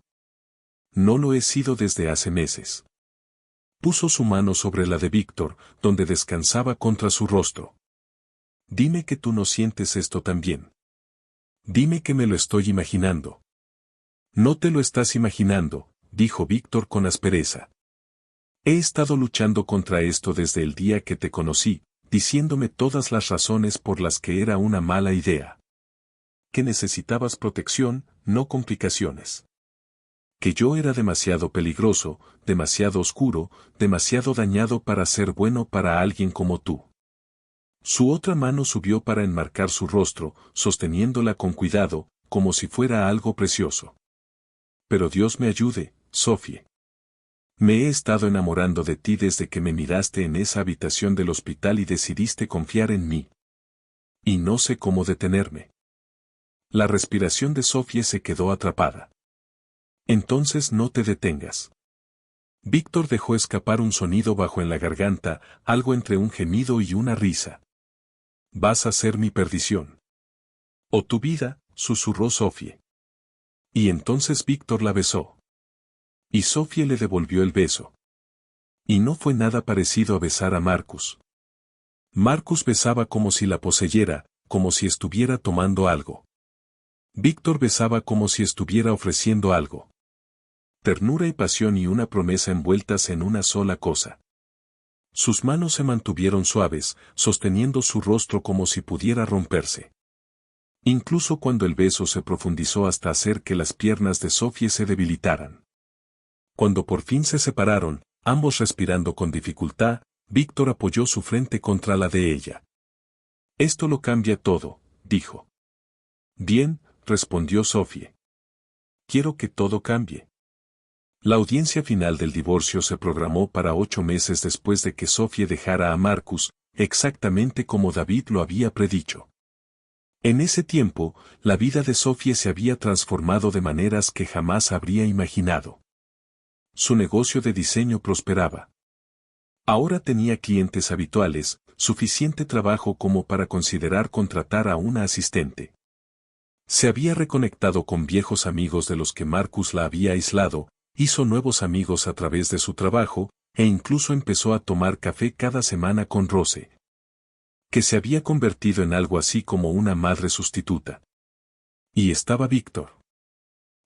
No lo he sido desde hace meses. Puso su mano sobre la de Víctor, donde descansaba contra su rostro. Dime que tú no sientes esto también. Dime que me lo estoy imaginando. No te lo estás imaginando, dijo Víctor con aspereza. He estado luchando contra esto desde el día que te conocí, diciéndome todas las razones por las que era una mala idea. Que necesitabas protección, no complicaciones. Que yo era demasiado peligroso, demasiado oscuro, demasiado dañado para ser bueno para alguien como tú. Su otra mano subió para enmarcar su rostro, sosteniéndola con cuidado, como si fuera algo precioso. Pero Dios me ayude, Sophie. Me he estado enamorando de ti desde que me miraste en esa habitación del hospital y decidiste confiar en mí. Y no sé cómo detenerme. La respiración de Sophie se quedó atrapada. Entonces no te detengas. Víctor dejó escapar un sonido bajo en la garganta, algo entre un gemido y una risa. Vas a ser mi perdición. O tu vida, susurró Sophie. Y entonces Víctor la besó. Y Sophie le devolvió el beso. Y no fue nada parecido a besar a Marcus. Marcus besaba como si la poseyera, como si estuviera tomando algo. Víctor besaba como si estuviera ofreciendo algo. Ternura y pasión y una promesa envueltas en una sola cosa. Sus manos se mantuvieron suaves, sosteniendo su rostro como si pudiera romperse. Incluso cuando el beso se profundizó hasta hacer que las piernas de Sophie se debilitaran. Cuando por fin se separaron, ambos respirando con dificultad, Víctor apoyó su frente contra la de ella. Esto lo cambia todo, dijo. Bien, respondió Sophie. Quiero que todo cambie. La audiencia final del divorcio se programó para 8 meses después de que Sophie dejara a Marcus, exactamente como David lo había predicho. En ese tiempo, la vida de Sophie se había transformado de maneras que jamás habría imaginado. Su negocio de diseño prosperaba. Ahora tenía clientes habituales, suficiente trabajo como para considerar contratar a una asistente. Se había reconectado con viejos amigos de los que Marcus la había aislado, hizo nuevos amigos a través de su trabajo, e incluso empezó a tomar café cada semana con Rose, que se había convertido en algo así como una madre sustituta. Y estaba Víctor.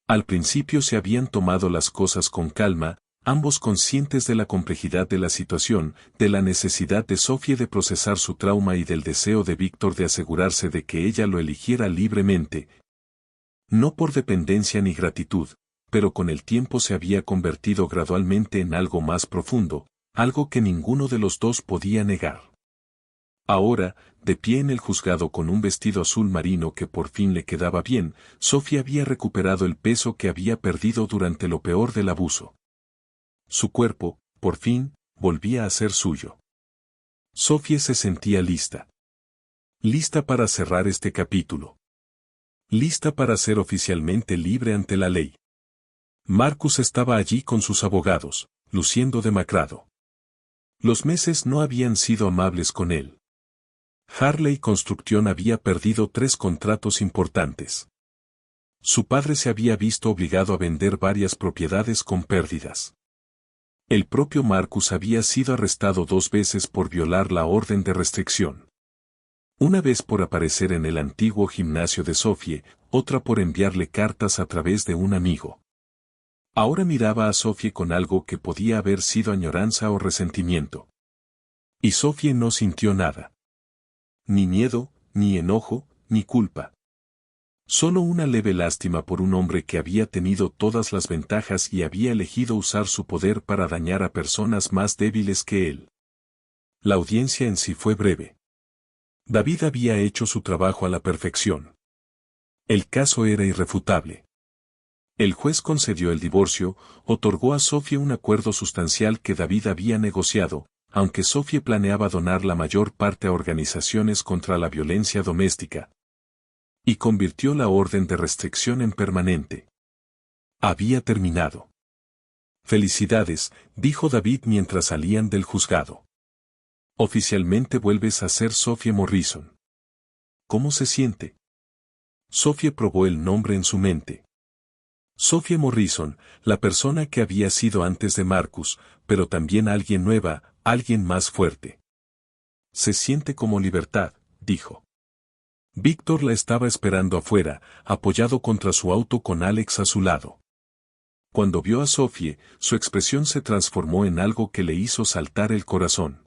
Al principio se habían tomado las cosas con calma, ambos conscientes de la complejidad de la situación, de la necesidad de Sophie de procesar su trauma y del deseo de Víctor de asegurarse de que ella lo eligiera libremente. No por dependencia ni gratitud, pero con el tiempo se había convertido gradualmente en algo más profundo, algo que ninguno de los dos podía negar. Ahora, de pie en el juzgado con un vestido azul marino que por fin le quedaba bien, Sophie había recuperado el peso que había perdido durante lo peor del abuso. Su cuerpo, por fin, volvía a ser suyo. Sophie se sentía lista. Lista para cerrar este capítulo. Lista para ser oficialmente libre ante la ley. Marcus estaba allí con sus abogados, luciendo demacrado. Los meses no habían sido amables con él. Harley Construction había perdido 3 contratos importantes. Su padre se había visto obligado a vender varias propiedades con pérdidas. El propio Marcus había sido arrestado 2 veces por violar la orden de restricción. Una vez por aparecer en el antiguo gimnasio de Sophie, otra por enviarle cartas a través de un amigo. Ahora miraba a Sophie con algo que podía haber sido añoranza o resentimiento. Y Sophie no sintió nada. Ni miedo, ni enojo, ni culpa. Solo una leve lástima por un hombre que había tenido todas las ventajas y había elegido usar su poder para dañar a personas más débiles que él. La audiencia en sí fue breve. David había hecho su trabajo a la perfección. El caso era irrefutable. El juez concedió el divorcio, otorgó a Sophie un acuerdo sustancial que David había negociado, aunque Sofía planeaba donar la mayor parte a organizaciones contra la violencia doméstica. Y convirtió la orden de restricción en permanente. Había terminado. Felicidades, dijo David mientras salían del juzgado. Oficialmente vuelves a ser Sophie Morrison. ¿Cómo se siente? Sophie probó el nombre en su mente. Sophie Morrison, la persona que había sido antes de Marcus, pero también alguien nueva, alguien más fuerte. Se siente como libertad, dijo. Víctor la estaba esperando afuera, apoyado contra su auto con Alex a su lado. Cuando vio a Sophie, su expresión se transformó en algo que le hizo saltar el corazón.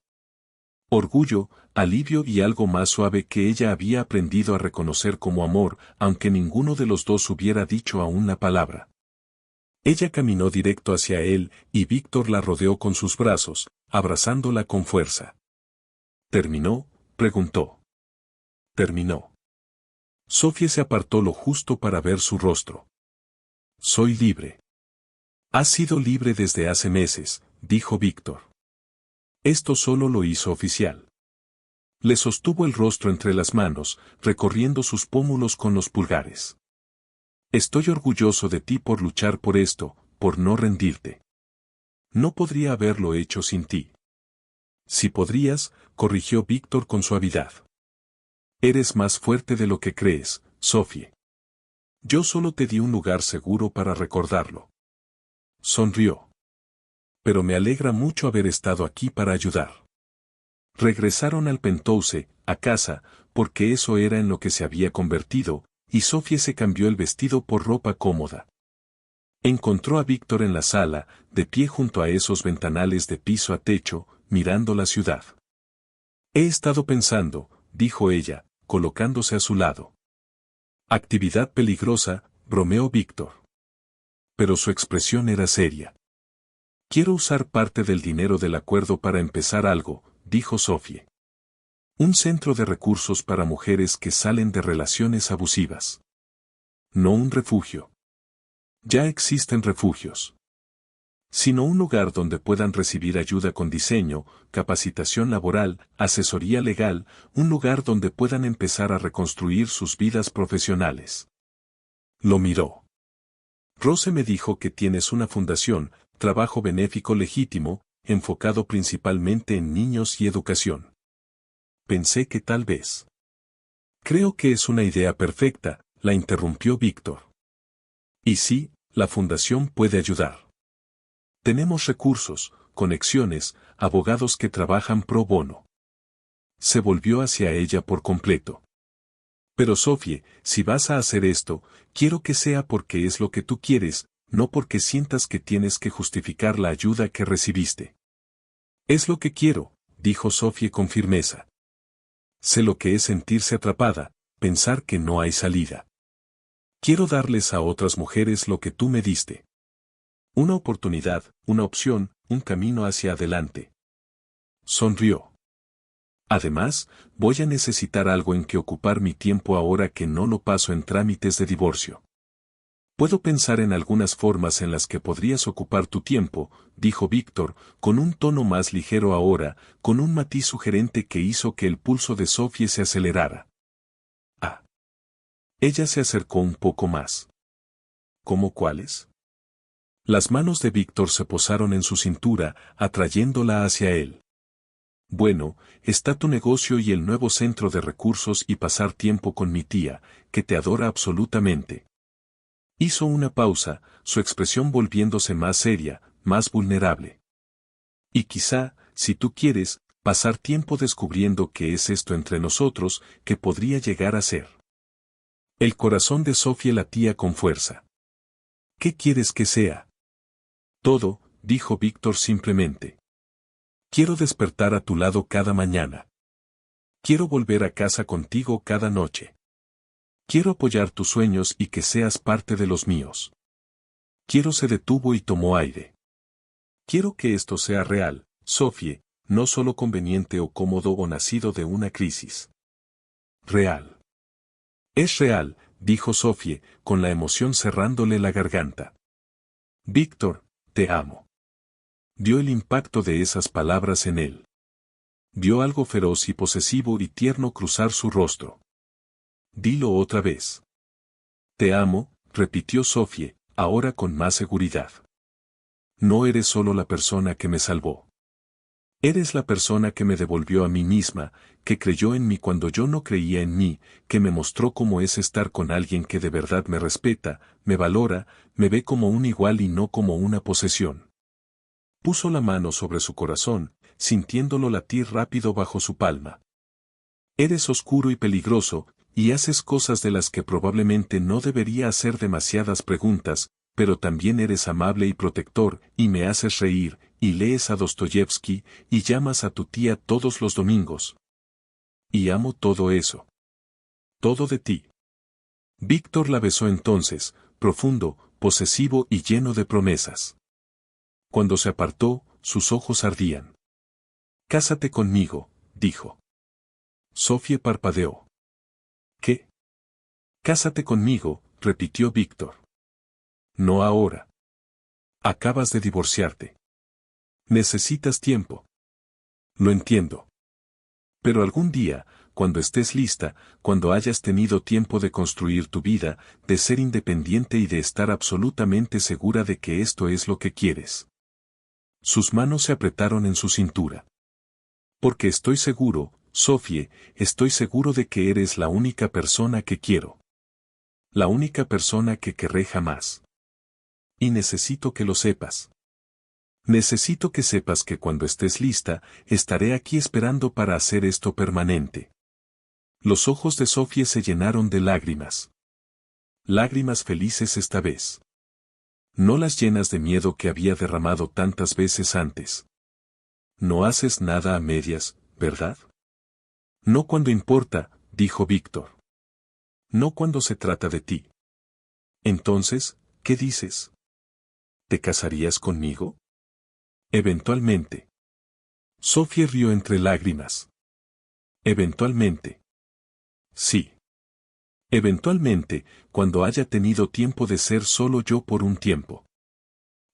Orgullo, alivio y algo más suave que ella había aprendido a reconocer como amor, aunque ninguno de los dos hubiera dicho aún la palabra. Ella caminó directo hacia él, y Víctor la rodeó con sus brazos, abrazándola con fuerza. ¿Terminó?, preguntó. Terminó. Sophie se apartó lo justo para ver su rostro. Soy libre. Has sido libre desde hace meses, dijo Víctor. Esto solo lo hizo oficial. Le sostuvo el rostro entre las manos, recorriendo sus pómulos con los pulgares. Estoy orgulloso de ti por luchar por esto, por no rendirte. No podría haberlo hecho sin ti. Si podrías, corrigió Víctor con suavidad. Eres más fuerte de lo que crees, Sophie. Yo solo te di un lugar seguro para recordarlo. Sonrió. Pero me alegra mucho haber estado aquí para ayudar. Regresaron al penthouse, a casa, porque eso era en lo que se había convertido, y Sophie se cambió el vestido por ropa cómoda. Encontró a Víctor en la sala, de pie junto a esos ventanales de piso a techo, mirando la ciudad. He estado pensando, dijo ella, colocándose a su lado. Actividad peligrosa, bromeó Víctor. Pero su expresión era seria. Quiero usar parte del dinero del acuerdo para empezar algo, dijo Sophie. Un centro de recursos para mujeres que salen de relaciones abusivas. No un refugio. Ya existen refugios. Sino un lugar donde puedan recibir ayuda con diseño, capacitación laboral, asesoría legal, un lugar donde puedan empezar a reconstruir sus vidas profesionales. Lo miró. Rose me dijo que tienes una fundación, trabajo benéfico legítimo, enfocado principalmente en niños y educación. Pensé que tal vez. Creo que es una idea perfecta, la interrumpió Víctor. Y sí, la fundación puede ayudar. Tenemos recursos, conexiones, abogados que trabajan pro bono. Se volvió hacia ella por completo. Pero Sophie, si vas a hacer esto, quiero que sea porque es lo que tú quieres, no porque sientas que tienes que justificar la ayuda que recibiste. Es lo que quiero, dijo Sophie con firmeza. Sé lo que es sentirse atrapada, pensar que no hay salida. Quiero darles a otras mujeres lo que tú me diste. Una oportunidad, una opción, un camino hacia adelante. Sonrió. Además, voy a necesitar algo en que ocupar mi tiempo ahora que no lo paso en trámites de divorcio. Puedo pensar en algunas formas en las que podrías ocupar tu tiempo, dijo Víctor, con un tono más ligero ahora, con un matiz sugerente que hizo que el pulso de Sophie se acelerara. Ah. Ella se acercó un poco más. ¿Cómo cuáles? Las manos de Víctor se posaron en su cintura, atrayéndola hacia él. Bueno, está tu negocio y el nuevo centro de recursos y pasar tiempo con mi tía, que te adora absolutamente. Hizo una pausa, su expresión volviéndose más seria, más vulnerable. Y quizá, si tú quieres, pasar tiempo descubriendo qué es esto entre nosotros, que podría llegar a ser. El corazón de Sophie latía con fuerza. ¿Qué quieres que sea? Todo, dijo Víctor simplemente. Quiero despertar a tu lado cada mañana. Quiero volver a casa contigo cada noche. Quiero apoyar tus sueños y que seas parte de los míos. Quiero se detuvo y tomó aire. Quiero que esto sea real, Sophie, no solo conveniente o cómodo o nacido de una crisis. Real. Es real, dijo Sophie, con la emoción cerrándole la garganta. Víctor, te amo. Dio el impacto de esas palabras en él. Vio algo feroz y posesivo y tierno cruzar su rostro. Dilo otra vez. Te amo, repitió Sophie, ahora con más seguridad. No eres solo la persona que me salvó. Eres la persona que me devolvió a mí misma, que creyó en mí cuando yo no creía en mí, que me mostró cómo es estar con alguien que de verdad me respeta, me valora, me ve como un igual y no como una posesión. Puso la mano sobre su corazón, sintiéndolo latir rápido bajo su palma. Eres oscuro y peligroso, y haces cosas de las que probablemente no debería hacer demasiadas preguntas, pero también eres amable y protector, y me haces reír, y lees a Dostoyevsky, y llamas a tu tía todos los domingos. Y amo todo eso. Todo de ti. Víctor la besó entonces, profundo, posesivo y lleno de promesas. Cuando se apartó, sus ojos ardían. Cásate conmigo, dijo. Sophie parpadeó. ¿Qué? Cásate conmigo, repitió Víctor. No ahora. Acabas de divorciarte. Necesitas tiempo. Lo entiendo. Pero algún día, cuando estés lista, cuando hayas tenido tiempo de construir tu vida, de ser independiente y de estar absolutamente segura de que esto es lo que quieres. Sus manos se apretaron en su cintura. Porque estoy seguro, Sophie, estoy seguro de que eres la única persona que quiero. La única persona que querré jamás. Y necesito que lo sepas. Necesito que sepas que cuando estés lista, estaré aquí esperando para hacer esto permanente. Los ojos de Sophie se llenaron de lágrimas. Lágrimas felices esta vez. No las llenas de miedo que había derramado tantas veces antes. No haces nada a medias, ¿verdad? No cuando importa, dijo Víctor. No cuando se trata de ti. Entonces, ¿qué dices? ¿Te casarías conmigo? Eventualmente. Sophie rió entre lágrimas. Eventualmente. Sí. Eventualmente, cuando haya tenido tiempo de ser solo yo por un tiempo.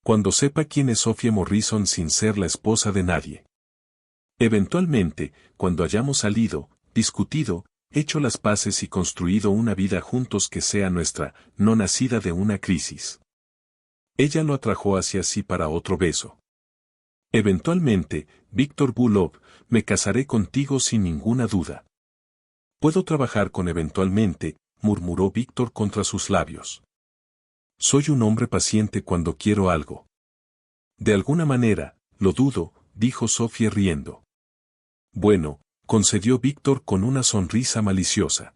Cuando sepa quién es Sophie Morrison sin ser la esposa de nadie. Eventualmente, cuando hayamos salido, discutido, hecho las paces y construido una vida juntos que sea nuestra, no nacida de una crisis. Ella lo atrajo hacia sí para otro beso. Eventualmente, Víctor Bulov, me casaré contigo sin ninguna duda. Puedo trabajar con eventualmente, murmuró Víctor contra sus labios. Soy un hombre paciente cuando quiero algo. De alguna manera, lo dudo, dijo Sophie riendo. Bueno, concedió Víctor con una sonrisa maliciosa.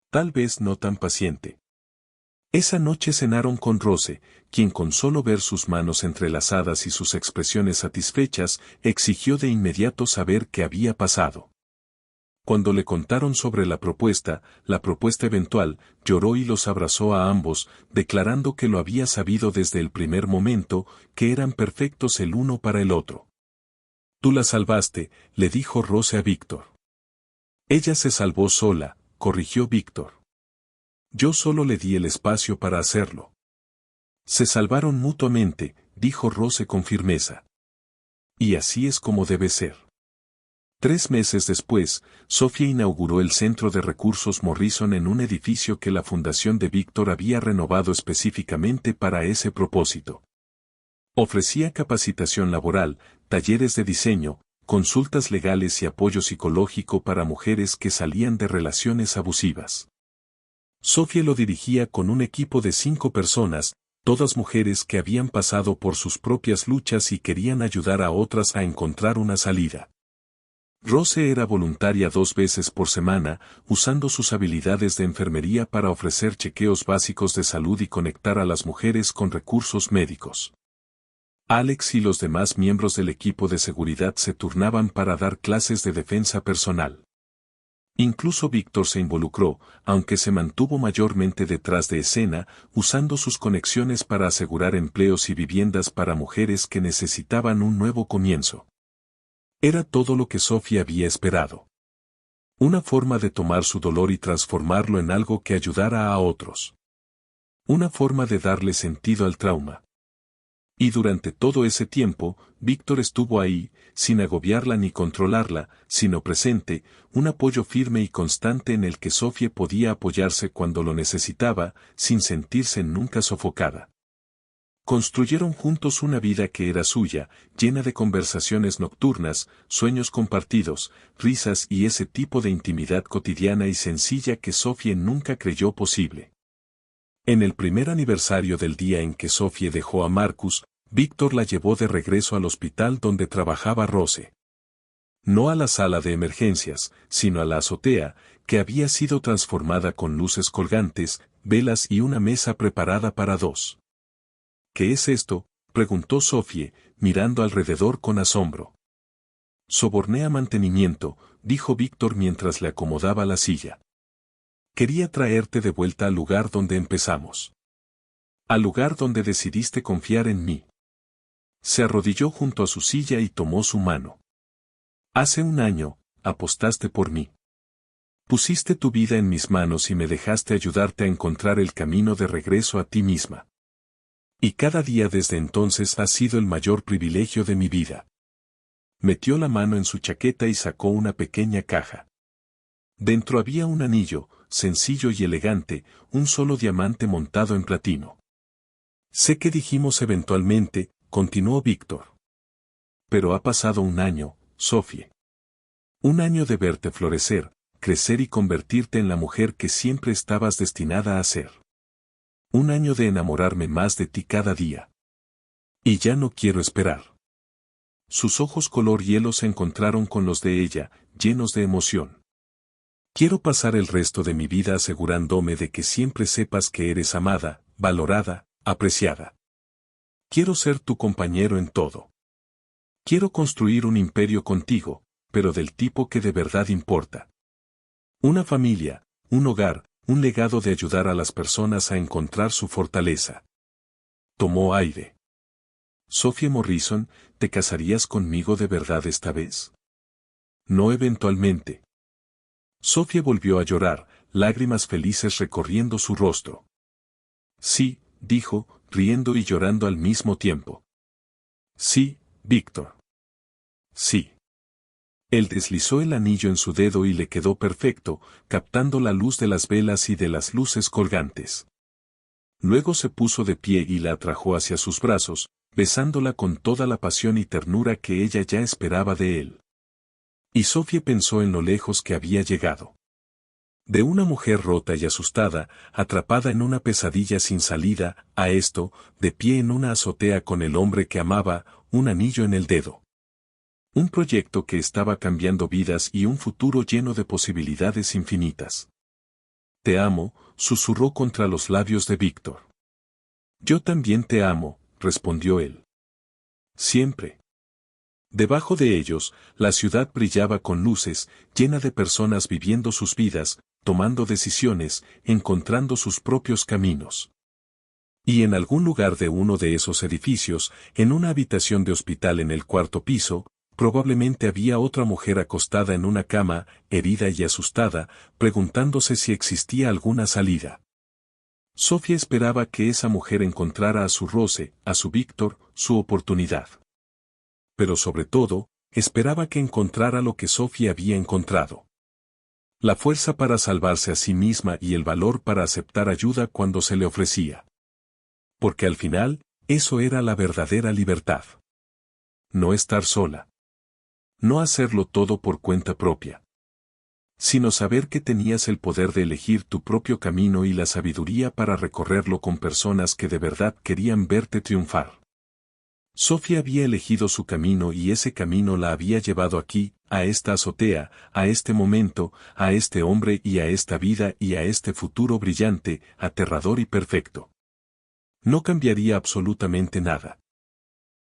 Tal vez no tan paciente. Esa noche cenaron con Rose, quien con solo ver sus manos entrelazadas y sus expresiones satisfechas, exigió de inmediato saber qué había pasado. Cuando le contaron sobre la propuesta eventual, lloró y los abrazó a ambos, declarando que lo había sabido desde el primer momento, que eran perfectos el uno para el otro. Tú la salvaste, le dijo Rose a Víctor. Ella se salvó sola, corrigió Víctor. Yo solo le di el espacio para hacerlo. Se salvaron mutuamente, dijo Rose con firmeza. Y así es como debe ser. 3 meses después, Sophie inauguró el Centro de Recursos Morrison en un edificio que la Fundación de Víctor había renovado específicamente para ese propósito. Ofrecía capacitación laboral, talleres de diseño, consultas legales y apoyo psicológico para mujeres que salían de relaciones abusivas. Sophie lo dirigía con un equipo de 5 personas, todas mujeres que habían pasado por sus propias luchas y querían ayudar a otras a encontrar una salida. Rose era voluntaria 2 veces por semana, usando sus habilidades de enfermería para ofrecer chequeos básicos de salud y conectar a las mujeres con recursos médicos. Alex y los demás miembros del equipo de seguridad se turnaban para dar clases de defensa personal. Incluso Víctor se involucró, aunque se mantuvo mayormente detrás de escena, usando sus conexiones para asegurar empleos y viviendas para mujeres que necesitaban un nuevo comienzo. Era todo lo que Sophie había esperado. Una forma de tomar su dolor y transformarlo en algo que ayudara a otros. Una forma de darle sentido al trauma. Y durante todo ese tiempo, Víctor estuvo ahí, sin agobiarla ni controlarla, sino presente, un apoyo firme y constante en el que Sofía podía apoyarse cuando lo necesitaba, sin sentirse nunca sofocada. Construyeron juntos una vida que era suya, llena de conversaciones nocturnas, sueños compartidos, risas y ese tipo de intimidad cotidiana y sencilla que Sofía nunca creyó posible. En el primer aniversario del día en que Sofía dejó a Marcus, Víctor la llevó de regreso al hospital donde trabajaba Rose. No a la sala de emergencias, sino a la azotea, que había sido transformada con luces colgantes, velas y una mesa preparada para dos. ¿Qué es esto?, preguntó Sofía, mirando alrededor con asombro. Soborné a mantenimiento, dijo Víctor mientras le acomodaba la silla. Quería traerte de vuelta al lugar donde empezamos. Al lugar donde decidiste confiar en mí. Se arrodilló junto a su silla y tomó su mano. Hace un año, apostaste por mí. Pusiste tu vida en mis manos y me dejaste ayudarte a encontrar el camino de regreso a ti misma. Y cada día desde entonces ha sido el mayor privilegio de mi vida. Metió la mano en su chaqueta y sacó una pequeña caja. Dentro había un anillo, sencillo y elegante, un solo diamante montado en platino. Sé que dijimos eventualmente, continuó Víctor. Pero ha pasado un año, Sofía. Un año de verte florecer, crecer y convertirte en la mujer que siempre estabas destinada a ser. Un año de enamorarme más de ti cada día. Y ya no quiero esperar. Sus ojos color hielo se encontraron con los de ella, llenos de emoción. Quiero pasar el resto de mi vida asegurándome de que siempre sepas que eres amada, valorada, apreciada. Quiero ser tu compañero en todo. Quiero construir un imperio contigo, pero del tipo que de verdad importa. Una familia, un hogar, un legado de ayudar a las personas a encontrar su fortaleza. Tomó aire. Sofía Morrison, ¿te casarías conmigo de verdad esta vez? No eventualmente. Sofía volvió a llorar, lágrimas felices recorriendo su rostro. Sí, dijo, riendo y llorando al mismo tiempo. Sí, Víctor. Sí. Él deslizó el anillo en su dedo y le quedó perfecto, captando la luz de las velas y de las luces colgantes. Luego se puso de pie y la atrajo hacia sus brazos, besándola con toda la pasión y ternura que ella ya esperaba de él. Y Sofía pensó en lo lejos que había llegado. De una mujer rota y asustada, atrapada en una pesadilla sin salida, a esto, de pie en una azotea con el hombre que amaba, un anillo en el dedo. Un proyecto que estaba cambiando vidas y un futuro lleno de posibilidades infinitas. Te amo, susurró contra los labios de Víctor. Yo también te amo, respondió él. Siempre. Debajo de ellos, la ciudad brillaba con luces, llena de personas viviendo sus vidas, tomando decisiones, encontrando sus propios caminos. Y en algún lugar de uno de esos edificios, en una habitación de hospital en el cuarto piso, probablemente había otra mujer acostada en una cama, herida y asustada, preguntándose si existía alguna salida. Sofía esperaba que esa mujer encontrara a su Rose, a su Víctor, su oportunidad. Pero sobre todo, esperaba que encontrara lo que Sofía había encontrado. La fuerza para salvarse a sí misma y el valor para aceptar ayuda cuando se le ofrecía. Porque al final, eso era la verdadera libertad. No estar sola. No hacerlo todo por cuenta propia. Sino saber que tenías el poder de elegir tu propio camino y la sabiduría para recorrerlo con personas que de verdad querían verte triunfar. Sofía había elegido su camino y ese camino la había llevado aquí, a esta azotea, a este momento, a este hombre y a esta vida y a este futuro brillante, aterrador y perfecto. No cambiaría absolutamente nada.